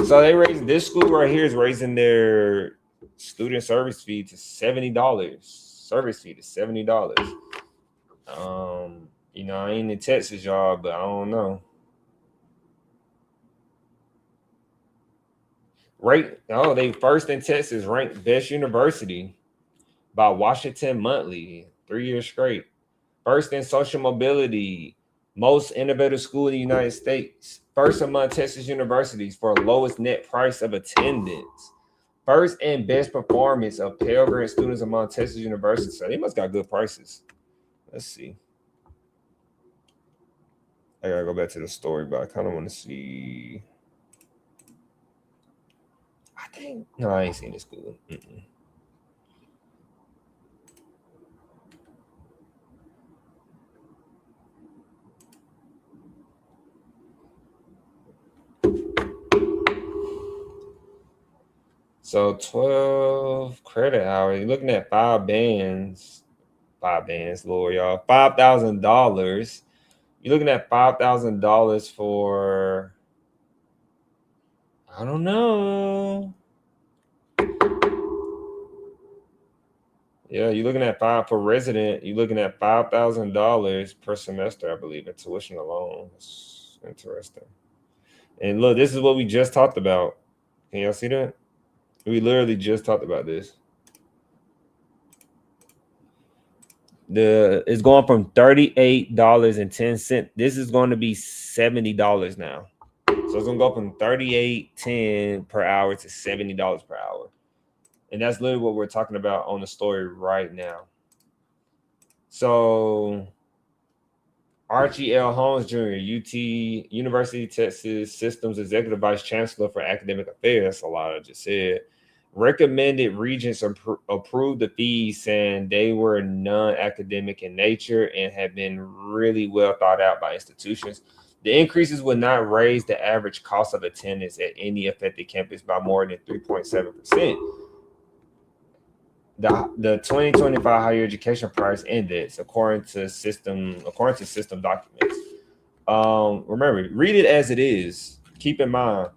So they raised, this school right here is raising their student service fee to $70. Service fee to $70. I ain't in Texas, y'all, but I don't know. They first in Texas ranked best university. by Washington Monthly, 3 years straight. First in social mobility, most innovative school in the United States. First among Texas universities for lowest net price of attendance. First and best performance of Pell Grant students among Texas universities. So they must got good prices. Let's see. I gotta go back to the story, but I kind of want to see. No, I ain't seen this school. So 12 credit hours. You're looking at 5 bands. 5 bands, Lord, y'all. $5,000. You're looking at $5,000 for, I don't know. Yeah, you're looking at for resident. You're looking at $5,000 per semester, I believe, in tuition alone. That's interesting. And look, this is what we just talked about. Can y'all see that? We literally just talked about this. It's going from $38.10. This is going to be $70 now. So it's gonna go from $38.10 per hour to $70 per hour. And that's literally what we're talking about on the story right now. So Archie L. Holmes Jr., UT, University of Texas Systems Executive Vice Chancellor for Academic Affairs, that's a lot I just said, recommended regents approve the fees, saying they were non-academic in nature and had been really well thought out by institutions. The increases would not raise the average cost of attendance at any affected campus by more than 3.7%. The 2025 Higher Education Price Index, according to system documents. Remember, read it as it is. Keep in mind,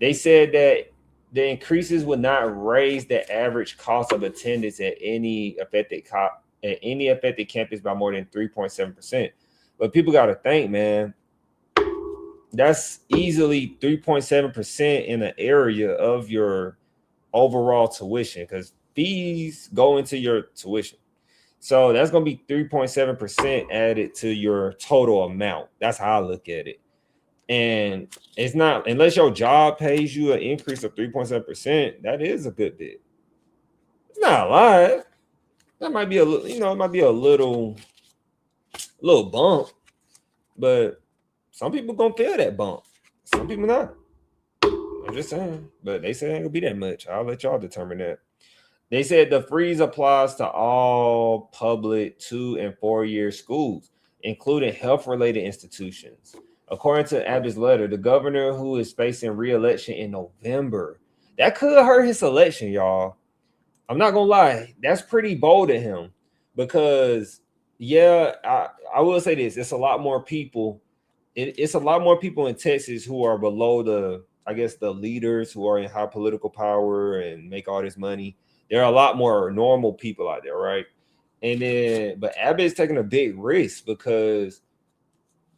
they said that the increases would not raise the average cost of attendance at any affected campus by more than 3.7%. But people got to think, man, that's easily 3.7% in an area of your overall tuition, because fees go into your tuition. So that's going to be 3.7% added to your total amount. That's how I look at it. And it's not, unless your job pays you an increase of 3.7%, that is a good bit. It's not a lot. That might be a little, it might be a little bump, but some people gonna feel that bump. Some people not. I'm just saying. But they say it ain't gonna be that much. I'll let y'all determine that. They said the freeze applies to all public 2- and 4-year schools, including health-related institutions. According to Abbott's letter, the governor, who is facing re-election in November, that could hurt his election, y'all. I'm not gonna lie, that's pretty bold of him, because I will say this: it's a lot more people. It's a lot more people in Texas who are below the leaders who are in high political power and make all this money. There are a lot more normal people out there, right? But Abbott is taking a big risk, because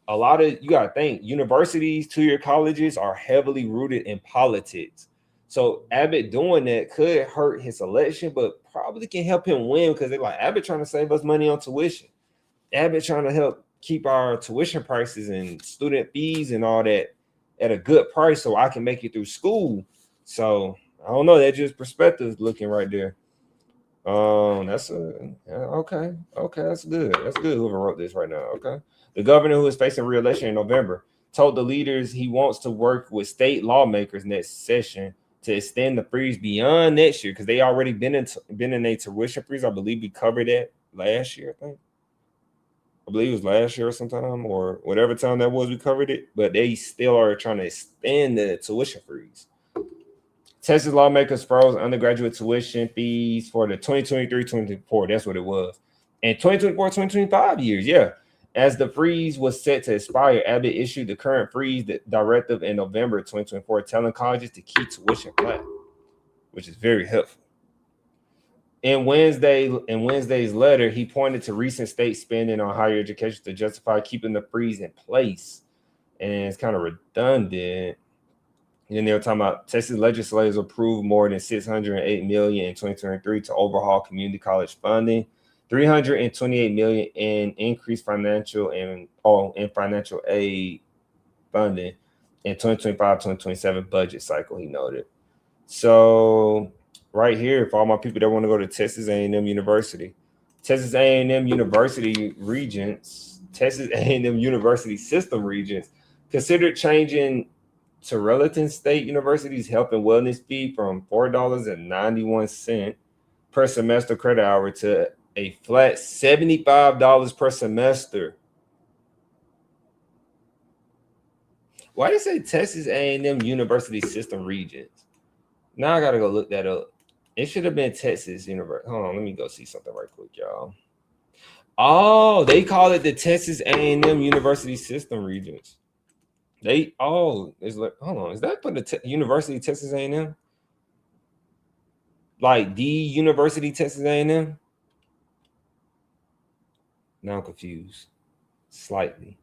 a lot of, you gotta think, universities, 2-year colleges are heavily rooted in politics. So Abbott doing that could hurt his election, but probably can help him win, because they're like, Abbott trying to save us money on tuition. Abbott trying to help keep our tuition prices and student fees and all that at a good price, so I can make it through school. So I don't know. That's just perspective looking right there. That's okay. That's good. That's good. Whoever wrote this right now. Okay. The governor, who is facing re-election in November, told the leaders he wants to work with state lawmakers next session to extend the freeze beyond next year, because they already been in a tuition freeze. I believe we covered that last year. I believe it was last year or sometime, or whatever time that was, we covered it. But they still are trying to extend the tuition freeze. Texas lawmakers froze undergraduate tuition fees for the 2023-2024. That's what it was. And 2024-2025 years, yeah. As the freeze was set to expire, Abbott issued the current freeze directive in November 2024, telling colleges to keep tuition flat, which is very helpful. In Wednesday's letter, he pointed to recent state spending on higher education to justify keeping the freeze in place. And it's kind of redundant. And then they were talking about Texas legislators approved more than $608 million in 2023 to overhaul community college funding, $328 million in increased financial and financial aid funding in 2025-2027 budget cycle, he noted. So right here, for all my people that want to go to Texas A&M University, Texas A&M University regents, Texas A&M University system regents considered changing Tarleton State University's health and wellness fee from $4.91 per semester credit hour to a flat $75 per semester. Why did it say Texas A&M University system regents? Now I gotta go look that up. It should have been Texas University. Hold on, let me go see something right quick, y'all. Oh, they call it the Texas A&M University system regents. It's like, hold on, is that for the University of Texas A&M? Like the University of Texas A&M? Now I'm confused slightly.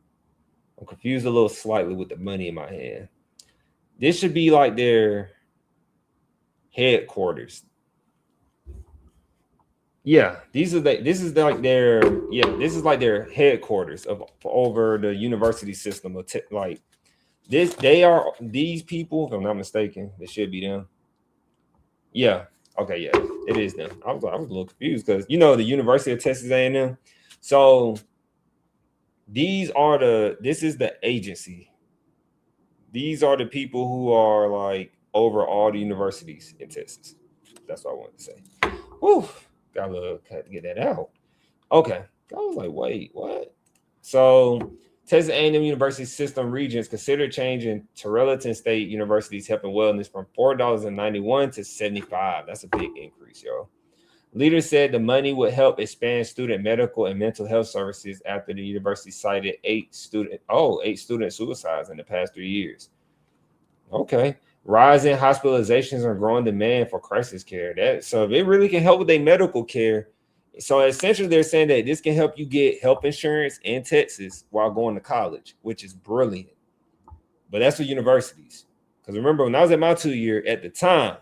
I'm confused a little slightly with the money in my hand. This should be like their headquarters. Yeah, this is like their headquarters over the university system of like this. These people, if I'm not mistaken, it should be them. Yeah. Okay. Yeah, it is them. I was a little confused because the University of Texas A&M. So this is the agency. These are the people who are like over all the universities in Texas. That's what I wanted to say. Whew, gotta get that out. Okay. I was like, wait, what? So Texas A&M University system regents considered changing Tarleton State University's health and wellness from $4.91 to $75. That's a big increase, yo. Leaders said the money would help expand student medical and mental health services after the university cited 8 student suicides in the past 3 years. Okay. Rising hospitalizations and growing demand for crisis care. So if it really can help with their medical care. So essentially they're saying that this can help you get health insurance in Texas while going to college, which is brilliant. But that's for universities. Because remember, when I was at my 2-year, at the time,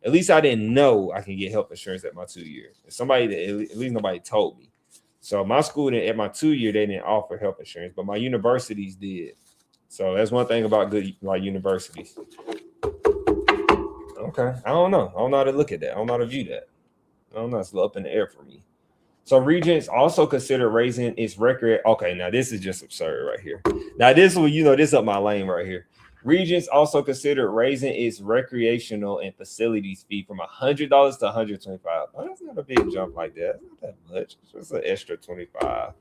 at least I didn't know I can get health insurance at my 2-year. At least nobody told me. So my school at my 2-year, they didn't offer health insurance, but my universities did. So that's one thing about good like universities. Okay. I don't know how to look at that. I don't know how to view that. I don't know. It's a little up in the air for me. So regents also consider raising its record. Okay, now this is just absurd right here. Now this one, this up my lane right here. Regents also considered raising its recreational and facilities fee from $100 to $125. Oh, that's not a big jump like that. That's not that much. It's just an extra $25.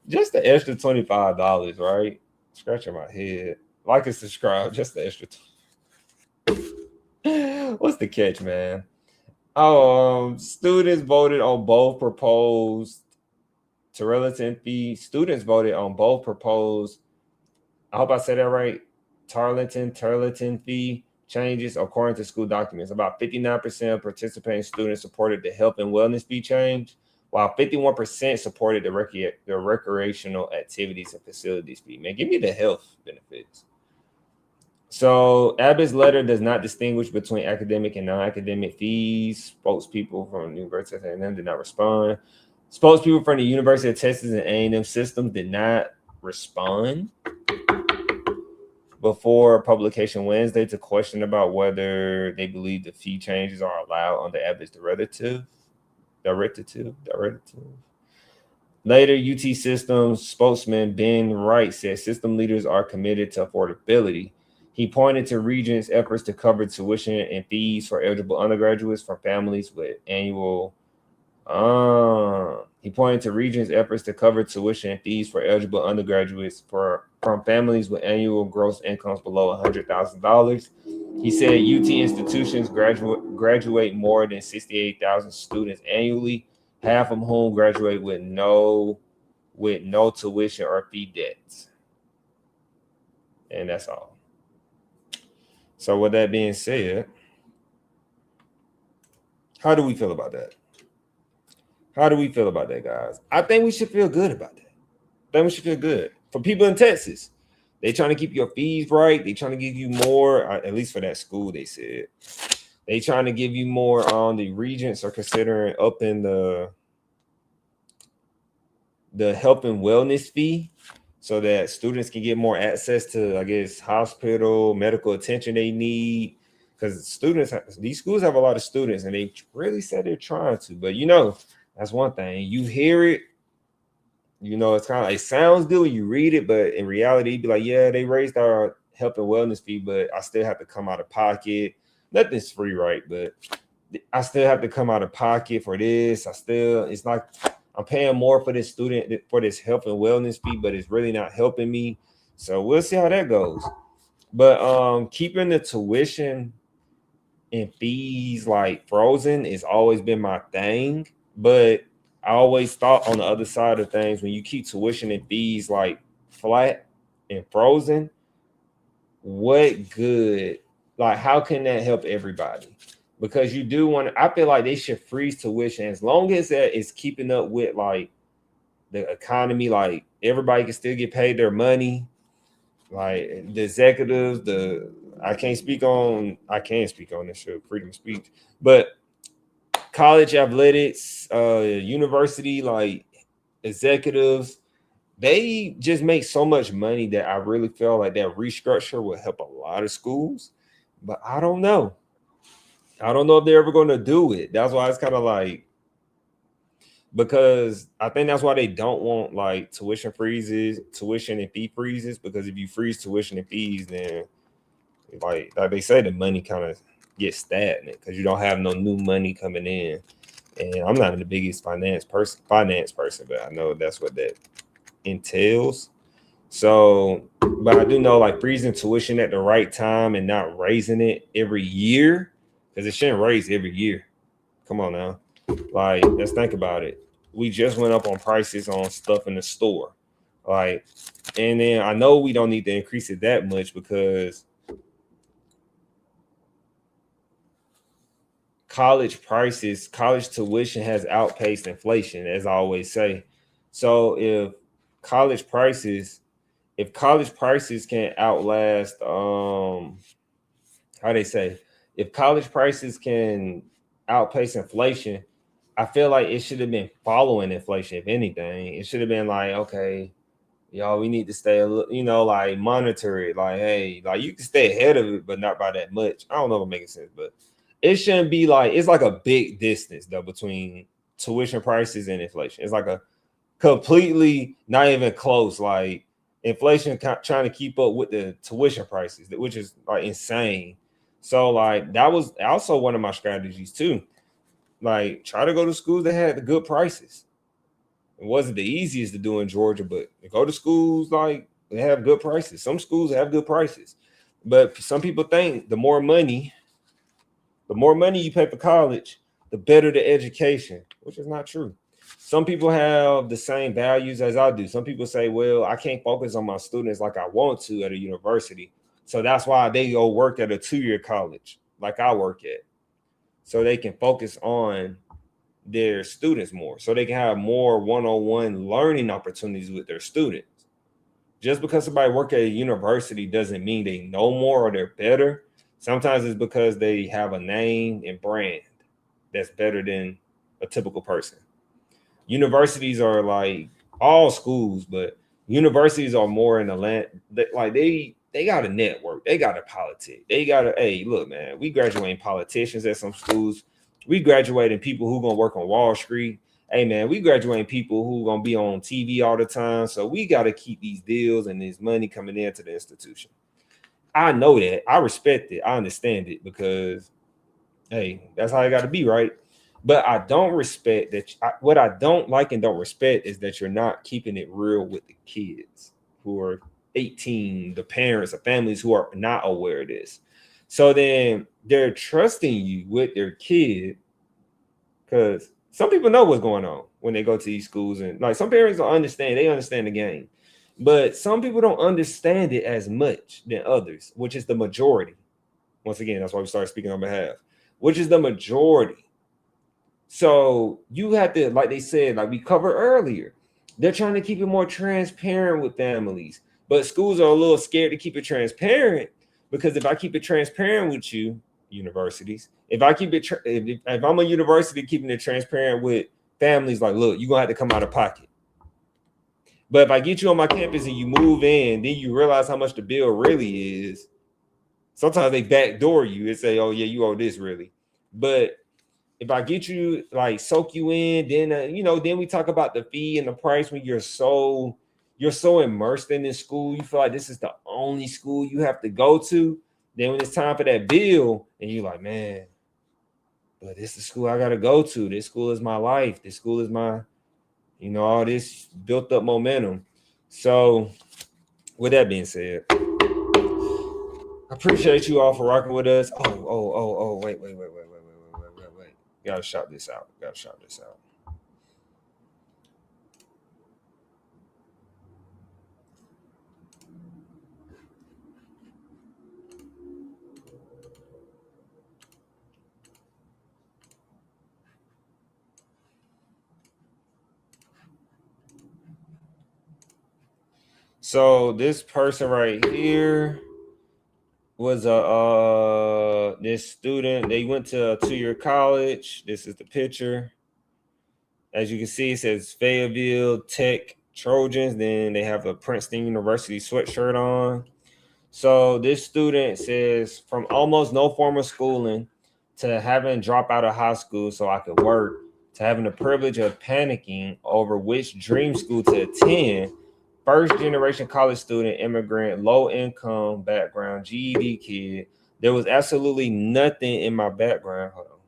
Just the extra $25, right? Scratching my head. Like and subscribe. Just the extra. What's the catch, man? Students voted on both proposed Tarleton fee. Students voted on both proposed. I hope I said that right. Tarleton fee changes according to school documents. About 59% of participating students supported the health and wellness fee change, while 51% supported the recreational activities and facilities fee. Man, give me the health benefits. So Abbott's letter does not distinguish between academic and non-academic fees. Spokespeople from the University of A&M did not respond. Spokespeople from the University of Texas and A&M systems did not respond before publication Wednesday to question about whether they believe the fee changes are allowed under Abbott's directive. Later, UT Systems spokesman Ben Wright said system leaders are committed to affordability. He pointed to Regents' efforts to cover tuition and fees for eligible undergraduates from families with annual. He pointed to Regents' efforts to cover tuition and fees for eligible undergraduates from families with annual gross incomes below $100,000. He said UT institutions graduate more than 68,000 students annually, half of whom graduate with no tuition or fee debts. And that's all. So with that being said, how do we feel about that? How do we feel about that, guys? I think we should feel good about that. I think we should feel good. For people in Texas, They trying to keep your fees right. They trying to give you more, at least for that school, they said. They trying to give you more on the regents are considering upping the health and wellness fee so that students can get more access to, I guess, hospital, medical attention they need. Because these schools have a lot of students and they really said they're trying to. But, that's one thing. You hear it, it's kind of like, it sounds good when you read it, but in reality, you'd be like, yeah, they raised our health and wellness fee, but I still have to come out of pocket. Nothing's free, right? But I still have to come out of pocket for this. It's not, I'm paying more for this student for this health and wellness fee, but it's really not helping me. So we'll see how that goes. But keeping the tuition and fees like frozen has always been my thing. But I always thought on the other side of things, when you keep tuition and fees like flat and frozen, what good? Like, how can that help everybody? Because you do want to, I feel like they should freeze tuition as long as that is keeping up with like the economy, like everybody can still get paid their money. Like the executives, I can speak on this show, freedom of speech, but college athletics, university, like executives, they just make so much money that I really feel like that restructure will help a lot of schools. But I don't know. I don't know if they're ever going to do it. That's why it's kind of like, because I think that's why they don't want like tuition and fee freezes, because if you freeze tuition and fees, then like they say, the money kind of gets stagnant because you don't have no new money coming in. And I'm not the biggest finance person, but I know that's what that entails. So, but I do know like freezing tuition at the right time and not raising it every year, because it shouldn't raise every year. Come on now. Like, let's think about it. We just went up on prices on stuff in the store. Like, and then I know we don't need to increase it that much because college tuition has outpaced inflation, as I always say. So if college prices can outlast, if college prices can outpace inflation, I feel like it should have been following inflation. If anything, it should have been like, okay, y'all, we need to stay, like monitor it. Like, hey, like you can stay ahead of it, but not by that much. I don't know if I'm making sense, but it shouldn't be like, it's like a big distance though between tuition prices and inflation. It's like a completely not even close. Like inflation trying to keep up with the tuition prices, which is like insane. So like that was also one of my strategies too. Like try to go to schools that had the good prices. It wasn't the easiest to do in Georgia, but go to schools like they have good prices. Some schools have good prices, but some people think the more money you pay for college, the better the education, which is not true. Some people have the same values as I do. Some people say, well, I can't focus on my students like I want to at a university. So that's why they go work at a 2-year college like I work at. So they can focus on their students more. So they can have more one-on-one learning opportunities with their students. Just because somebody work at a university doesn't mean they know more or they're better. Sometimes it's because they have a name and brand that's better than a typical person. Universities are like all schools, but universities are more in the land. Like they got a network. They got a politic. They got a, hey, look, man, we graduating politicians at some schools. We graduating people who going to work on Wall Street. Hey, man, we graduating people who going to be on TV all the time. So we got to keep these deals and this money coming into the institution. I know that. I respect it. I understand it because, hey, that's how it got to be, right? But I don't respect that. What I don't like and don't respect is that you're not keeping it real with the kids who are 18, the parents, the families who are not aware of this. So then they're trusting you with their kid because some people know what's going on when they go to these schools. And like some parents don't understand. They understand the game. But some people don't understand it as much than others, which is the majority. Once again, that's why we started speaking on behalf, which is the majority. So you have to, like they said, like we covered earlier, they're trying to keep it more transparent with families. But schools are a little scared to keep it transparent, because if I keep it transparent with you, universities, if I'm a university keeping it transparent with families, like, look, you're gonna have to come out of pocket. But if I get you on my campus and you move in, then you realize how much the bill really is. Sometimes they backdoor you and say, oh yeah, you owe this really. But if I get you, like, soak you in, then then we talk about the fee and the price. When you're so immersed in this school, you feel like this is the only school you have to go to. Then when it's time for that bill, and you're like, man, but this is the school I gotta go to. This school is my life. This school is my, all this built up momentum. So with that being said, I appreciate you all for rocking with us. Wait. Gotta shout this out. So this person right here was this student. They went to a 2-year college. This is the picture. As you can see, it says Fayetteville Tech Trojans. Then they have a Princeton University sweatshirt on. So this student says, from almost no formal schooling to having dropped out of high school so I could work, to having the privilege of panicking over which dream school to attend, first generation college student, immigrant, low income background, GED kid. There was absolutely nothing in my background. Hold on.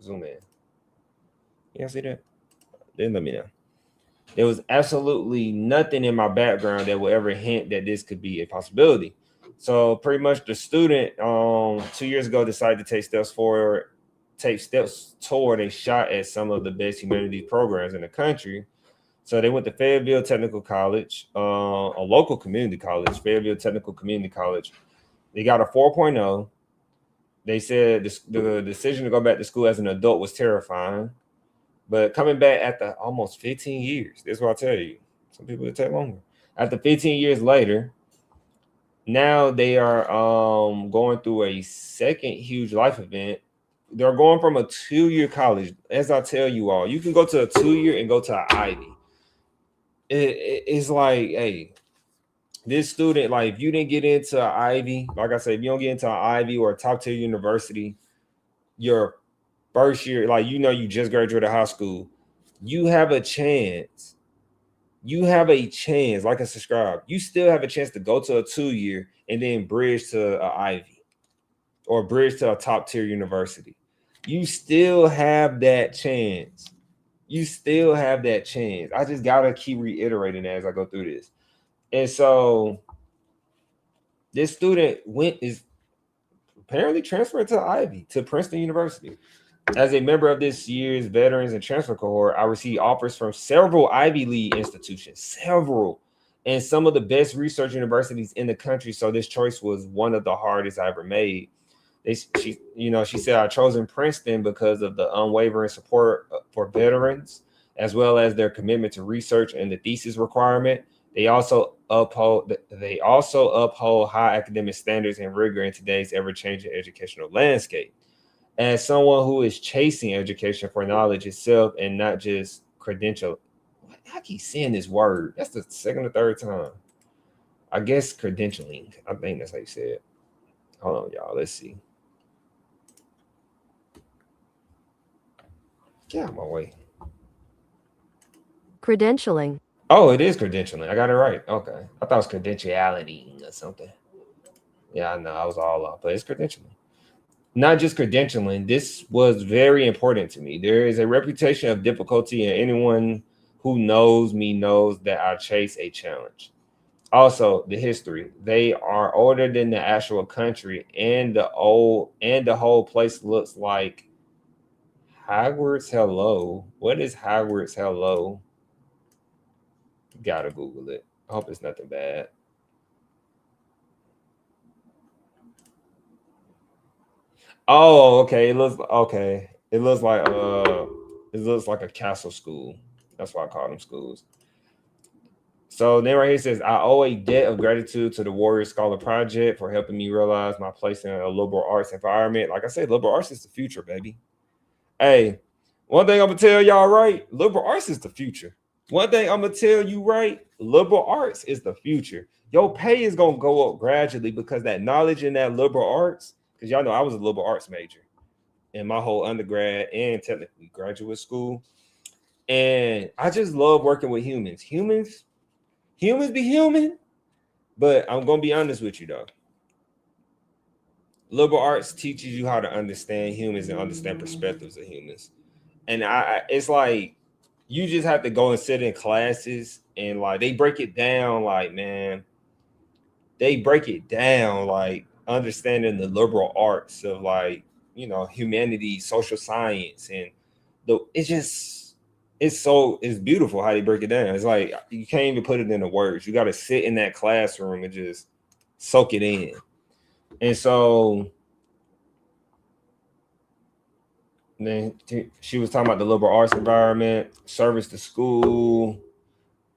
Zoom in. You see that? Then let me know. There was absolutely nothing in my background that would ever hint that this could be a possibility. So pretty much the student 2 years ago decided to take steps toward a shot at some of the best humanities programs in the country. So they went to Fayetteville Technical College, a local community college, Fayetteville Technical Community College. They got a 4.0. They said the decision to go back to school as an adult was terrifying. But coming back after almost 15 years, that's what I tell you. Some people it take longer. After 15 years later, now they are going through a second huge life event. They're going from a 2-year college. As I tell you all, you can go to a 2-year and go to an Ivy. It's like, hey, this student, like, if you didn't get into an Ivy, like I said, if you don't get into an Ivy or a top tier university, your first year, like, you just graduated high school, you have a chance. Like and subscribe. You still have a chance to go to a 2-year and then bridge to an Ivy or bridge to a top tier university. You still have that chance. I just gotta keep reiterating that as I go through this. And so this student is apparently transferred to Ivy, to Princeton University. As a member of this year's veterans and transfer cohort, I received offers from several Ivy League institutions, and some of the best research universities in the country. So this choice was one of the hardest I ever made. She said, I chosen Princeton because of the unwavering support for veterans, as well as their commitment to research and the thesis requirement. They also uphold high academic standards and rigor in today's ever-changing educational landscape. As someone who is chasing education for knowledge itself and not just credential, I keep seeing this word. That's the second or third time. I guess credentialing. I think that's how you say it. Hold on, y'all. Let's see. Get out of my way. Credentialing. Oh, it is credentialing. I got it right. Okay. I thought it was credentiality or something. Yeah, I know. I was all off, but it's credentialing. Not just credentialing. This was very important to me. There is a reputation of difficulty, and anyone who knows me knows that I chase a challenge. Also, the history. They are older than the actual country, and the whole place looks like Hogwarts Hello. What is Hogwarts Hello? Gotta Google it. I hope it's nothing bad. Oh, okay. It looks okay. It looks like a castle school. That's why I call them schools. So then right here says, I owe a debt of gratitude to the Warrior Scholar Project for helping me realize my place in a liberal arts environment. Like I said, liberal arts is the future, baby. Hey, one thing I'm going to tell y'all right, liberal arts is the future. One thing I'm going to tell you right, liberal arts is the future. Your pay is going to go up gradually because that knowledge in that liberal arts, because y'all know I was a liberal arts major in my whole undergrad and technically graduate school. And I just love working with humans. Humans be human, but I'm going to be honest with you though. Liberal arts teaches you how to understand humans and understand perspectives of humans. And it's like, you just have to go and sit in classes and like, they break it down. Like, man, they break it down, like understanding the liberal arts of like, you know, humanity, social science. And it's beautiful how they break it down. It's like, you can't even put it into words. You got to sit in that classroom and just soak it in. And so then she was talking about the liberal arts environment, service to school,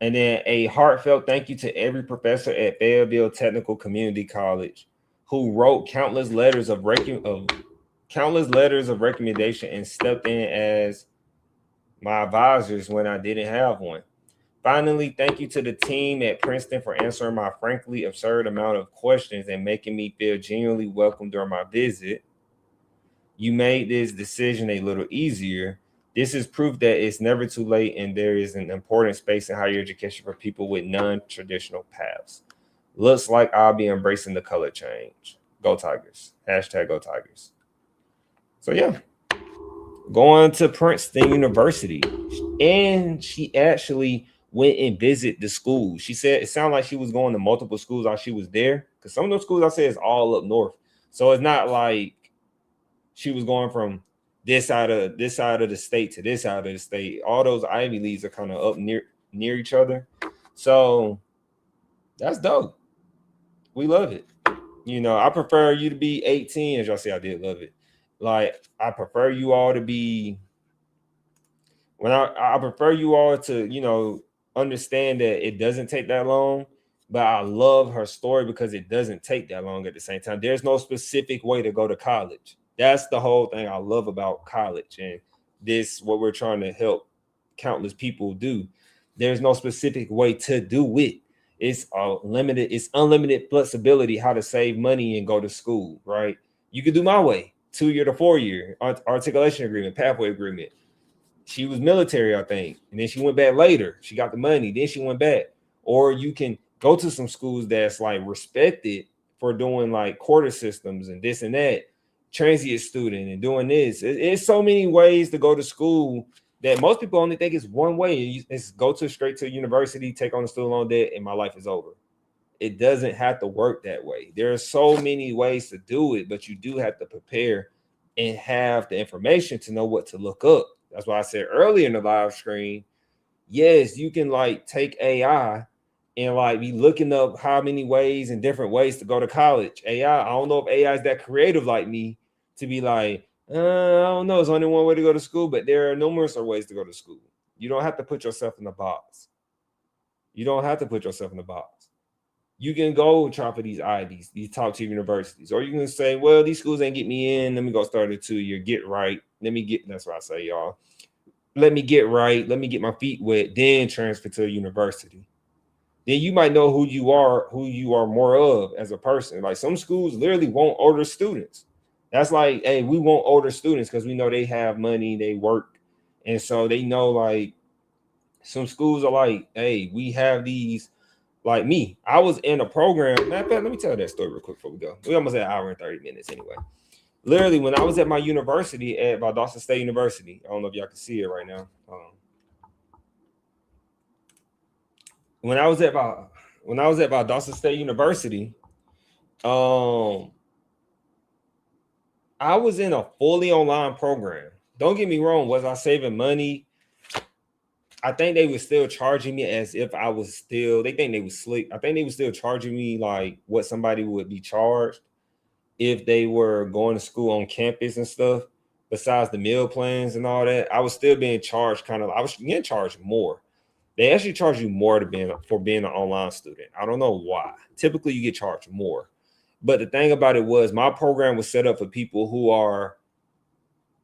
and then a heartfelt thank you to every professor at Fayetteville Technical Community College who wrote countless letters of recommendation and stepped in as my advisors when I didn't have one. Finally, thank you to the team at Princeton for answering my frankly absurd amount of questions and making me feel genuinely welcome during my visit. You made this decision a little easier. This is proof that it's never too late and there is an important space in higher education for people with non-traditional paths. Looks like I'll be embracing the color change. Go Tigers. Hashtag Go Tigers. So yeah, going to Princeton University. And she actually went and visited the school. She said it sounded like she was going to multiple schools while she was there. Because some of those schools I said is all up north. So it's not like she was going from this side of the state to this side of the state. All those Ivy Leagues are kind of up near each other. So that's dope. We love it. You know, I prefer you to be 18. As y'all see, I did love it. Like, I prefer you all to be, I prefer you all to, you know, understand that it doesn't take that long. But I love her story because it doesn't take that long at the same time. There's no specific way to go to college. That's the whole thing I love about college, and this what we're trying to help countless people do. There's no specific way to do it. It's unlimited flexibility how to save money and go to school, right? You could do my way, 2-year to 4-year articulation agreement, pathway agreement. She was military, I think, and then she went back later. She got the money, then she went back. Or you can go to some schools that's like respected for doing like quarter systems and this and that. Transient student and doing this. It's so many ways to go to school that most people only think it's one way. It's go straight to university, take on the student loan debt, and my life is over. It doesn't have to work that way. There are so many ways to do it, but you do have to prepare and have the information to know what to look up. That's why I said earlier in the live stream, yes, you can like take AI and like be looking up how many ways and different ways to go to college. I don't know if AI is that creative like me to be like, I don't know, it's only one way to go to school, but there are numerous ways to go to school. You don't have to put yourself in the box. You can go try for these IDs, these top tier universities, or you can say, well, these schools ain't get me in. Let me go start a 2-year, get right. That's what I say, y'all. Let me get right. Let me get my feet wet, then transfer to a university. Then you might know who you are more of as a person. Like some schools literally want older students. That's like, hey, we want older students because we know they have money, they work. And so they know like some schools are like, hey, we have these, like me. I was in a program. Matter of fact, let me tell that story real quick before we go. We almost at an hour and 30 minutes anyway. Literally, when I was at my university at Valdosta State University, I don't know if y'all can see it right now. When I was at Valdosta State University, I was in a fully online program. Don't get me wrong, was I saving money? I think they were still charging me as if I was still, they think they was slick. I think they were still charging me like what somebody would be charged if they were going to school on campus and stuff, besides the meal plans and all that. I was still being charged I was getting charged more. They actually charge you more for being an online student. I don't know why. Typically, you get charged more. But the thing about it was my program was set up for people who are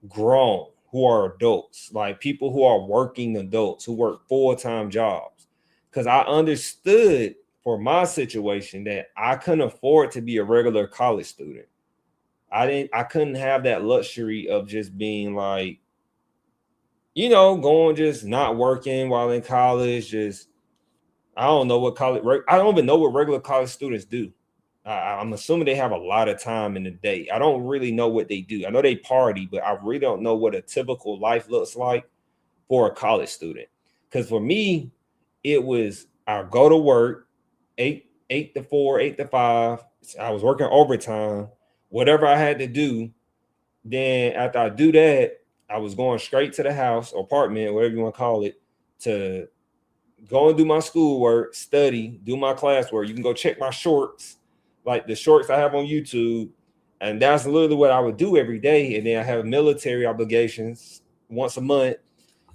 grown, who are adults, like people who are working adults, who work full-time jobs. Because I understood for my situation that I couldn't afford to be a regular college student. I couldn't have that luxury of just being like, going just not working while in college. Just I don't know what I don't even know what regular college students do. I'm assuming they have a lot of time in the day. I don't really know what they do. I know they party, but I really don't know what a typical life looks like for a college student. Because for me, it was I go to work 8 to 4, 8 to 5. I was working overtime, whatever I had to do. Then after I do that, I was going straight to the house or apartment, whatever you want to call it, to go and do my schoolwork, study, do my classwork. You can go check my shorts, like the shorts I have on YouTube. And that's literally what I would do every day. And then I have military obligations once a month.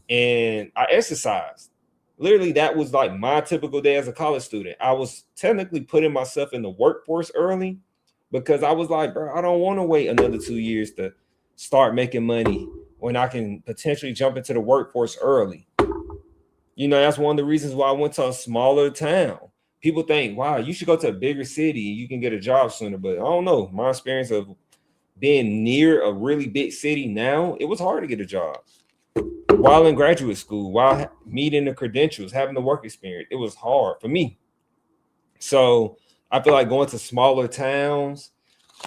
And I exercised. Literally, that was like my typical day as a college student. I was technically putting myself in the workforce early because I was like, bro, I don't want to wait another 2 years to start making money when I can potentially jump into the workforce early. That's one of the reasons why I went to a smaller town. People think, wow, you should go to a bigger city. You can get a job sooner. But I don't know. My experience of being near a really big city now, it was hard to get a job. While in graduate school, while meeting the credentials, having the work experience, it was hard for me. So I feel like going to smaller towns,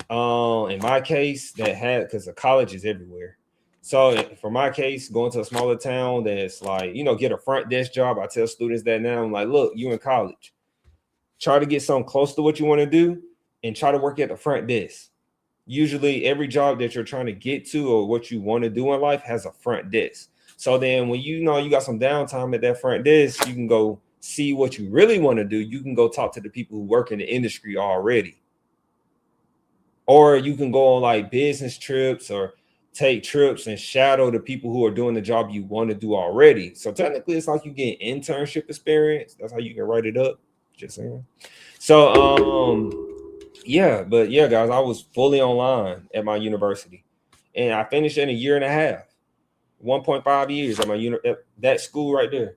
in my case, because the college is everywhere. So for my case, going to a smaller town that's like, get a front desk job. I tell students that now. I'm like, look, you in college. Try to get something close to what you want to do and try to work at the front desk. Usually every job that you're trying to get to or what you want to do in life has a front desk. So then when you got some downtime at that front desk, you can go see what you really want to do. You can go talk to the people who work in the industry already. Or you can go on like business trips or take trips and shadow the people who are doing the job you want to do already. So technically it's like you get internship experience. That's how you can write it up. Just saying. So guys, I was fully online at my university and I finished in a year and a half, 1.5 years at that school right there.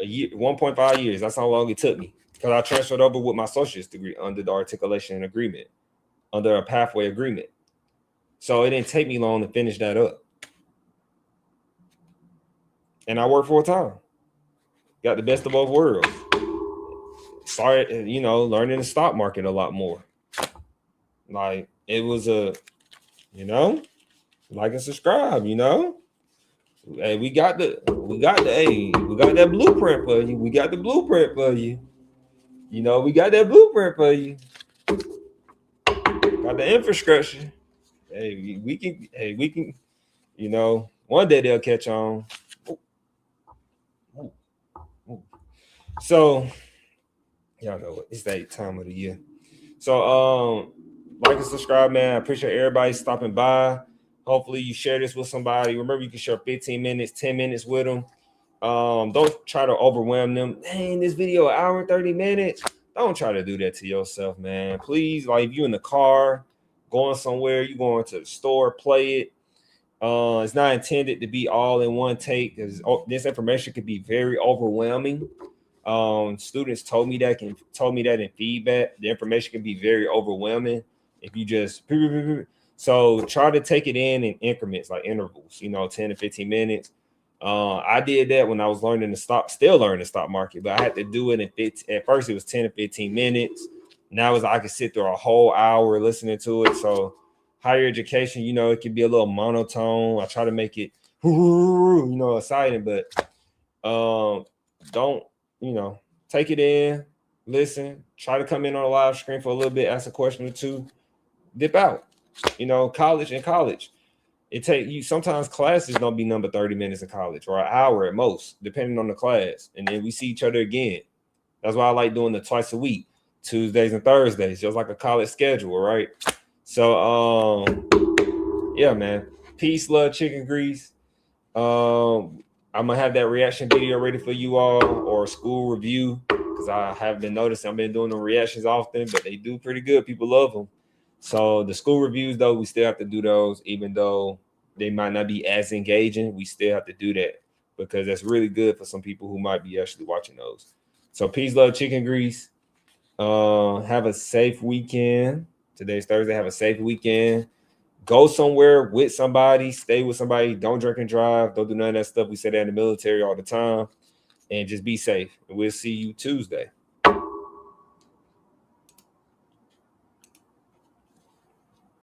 A year, 1.5 years. That's how long it took me because I transferred over with my associate's degree under the articulation and agreement, under a pathway agreement. So it didn't take me long to finish that up. And I worked full time. Got the best of both worlds. Started, learning the stock market a lot more. Like it was like and subscribe, Hey, we got that blueprint for you. We got the blueprint for you. We got that blueprint for you. Got the infrastructure. Hey, we can, one day they'll catch on. So, y'all know what it's that time of the year. So, like and subscribe, man. I appreciate everybody stopping by. Hopefully you share this with somebody. Remember, you can share 15 minutes, 10 minutes with them. Don't try to overwhelm them. Dang, this video, an hour and 30 minutes. Don't try to do that to yourself, man. Please, like if you in the car, going somewhere, you going to the store, play it. It's not intended to be all in one take because this information could be very overwhelming. Students told me that in feedback. The information can be very overwhelming if you just so try to take it in increments, like intervals, 10 to 15 minutes. I did that when I was still learning the stock market, but I had to do it at first it was 10 to 15 minutes. Now I could sit through a whole hour listening to it. So higher education, it can be a little monotone. I try to make it, exciting, but don't, take it in, listen, try to come in on a live screen for a little bit, ask a question or two, dip out. College, it take you sometimes classes don't be number 30 minutes in college or an hour at most, depending on the class. And then we see each other again. That's why I like doing it twice a week, Tuesdays and Thursdays, just like a college schedule, right? So yeah, man. Peace, love, chicken grease. I'm gonna have that reaction video ready for you all, or school review, because I have been noticing I've been doing the reactions often, but they do pretty good. People love them. So the school reviews, though, we still have to do those, even though they might not be as engaging. We still have to do that because that's really good for some people who might be actually watching those. So peace, love, chicken grease. Have a safe weekend. Today's Thursday. Have a safe weekend. Go somewhere with somebody. Stay with somebody. Don't drink and drive. Don't do none of that stuff. We say that in the military all the time. And just be safe. And we'll see you Tuesday.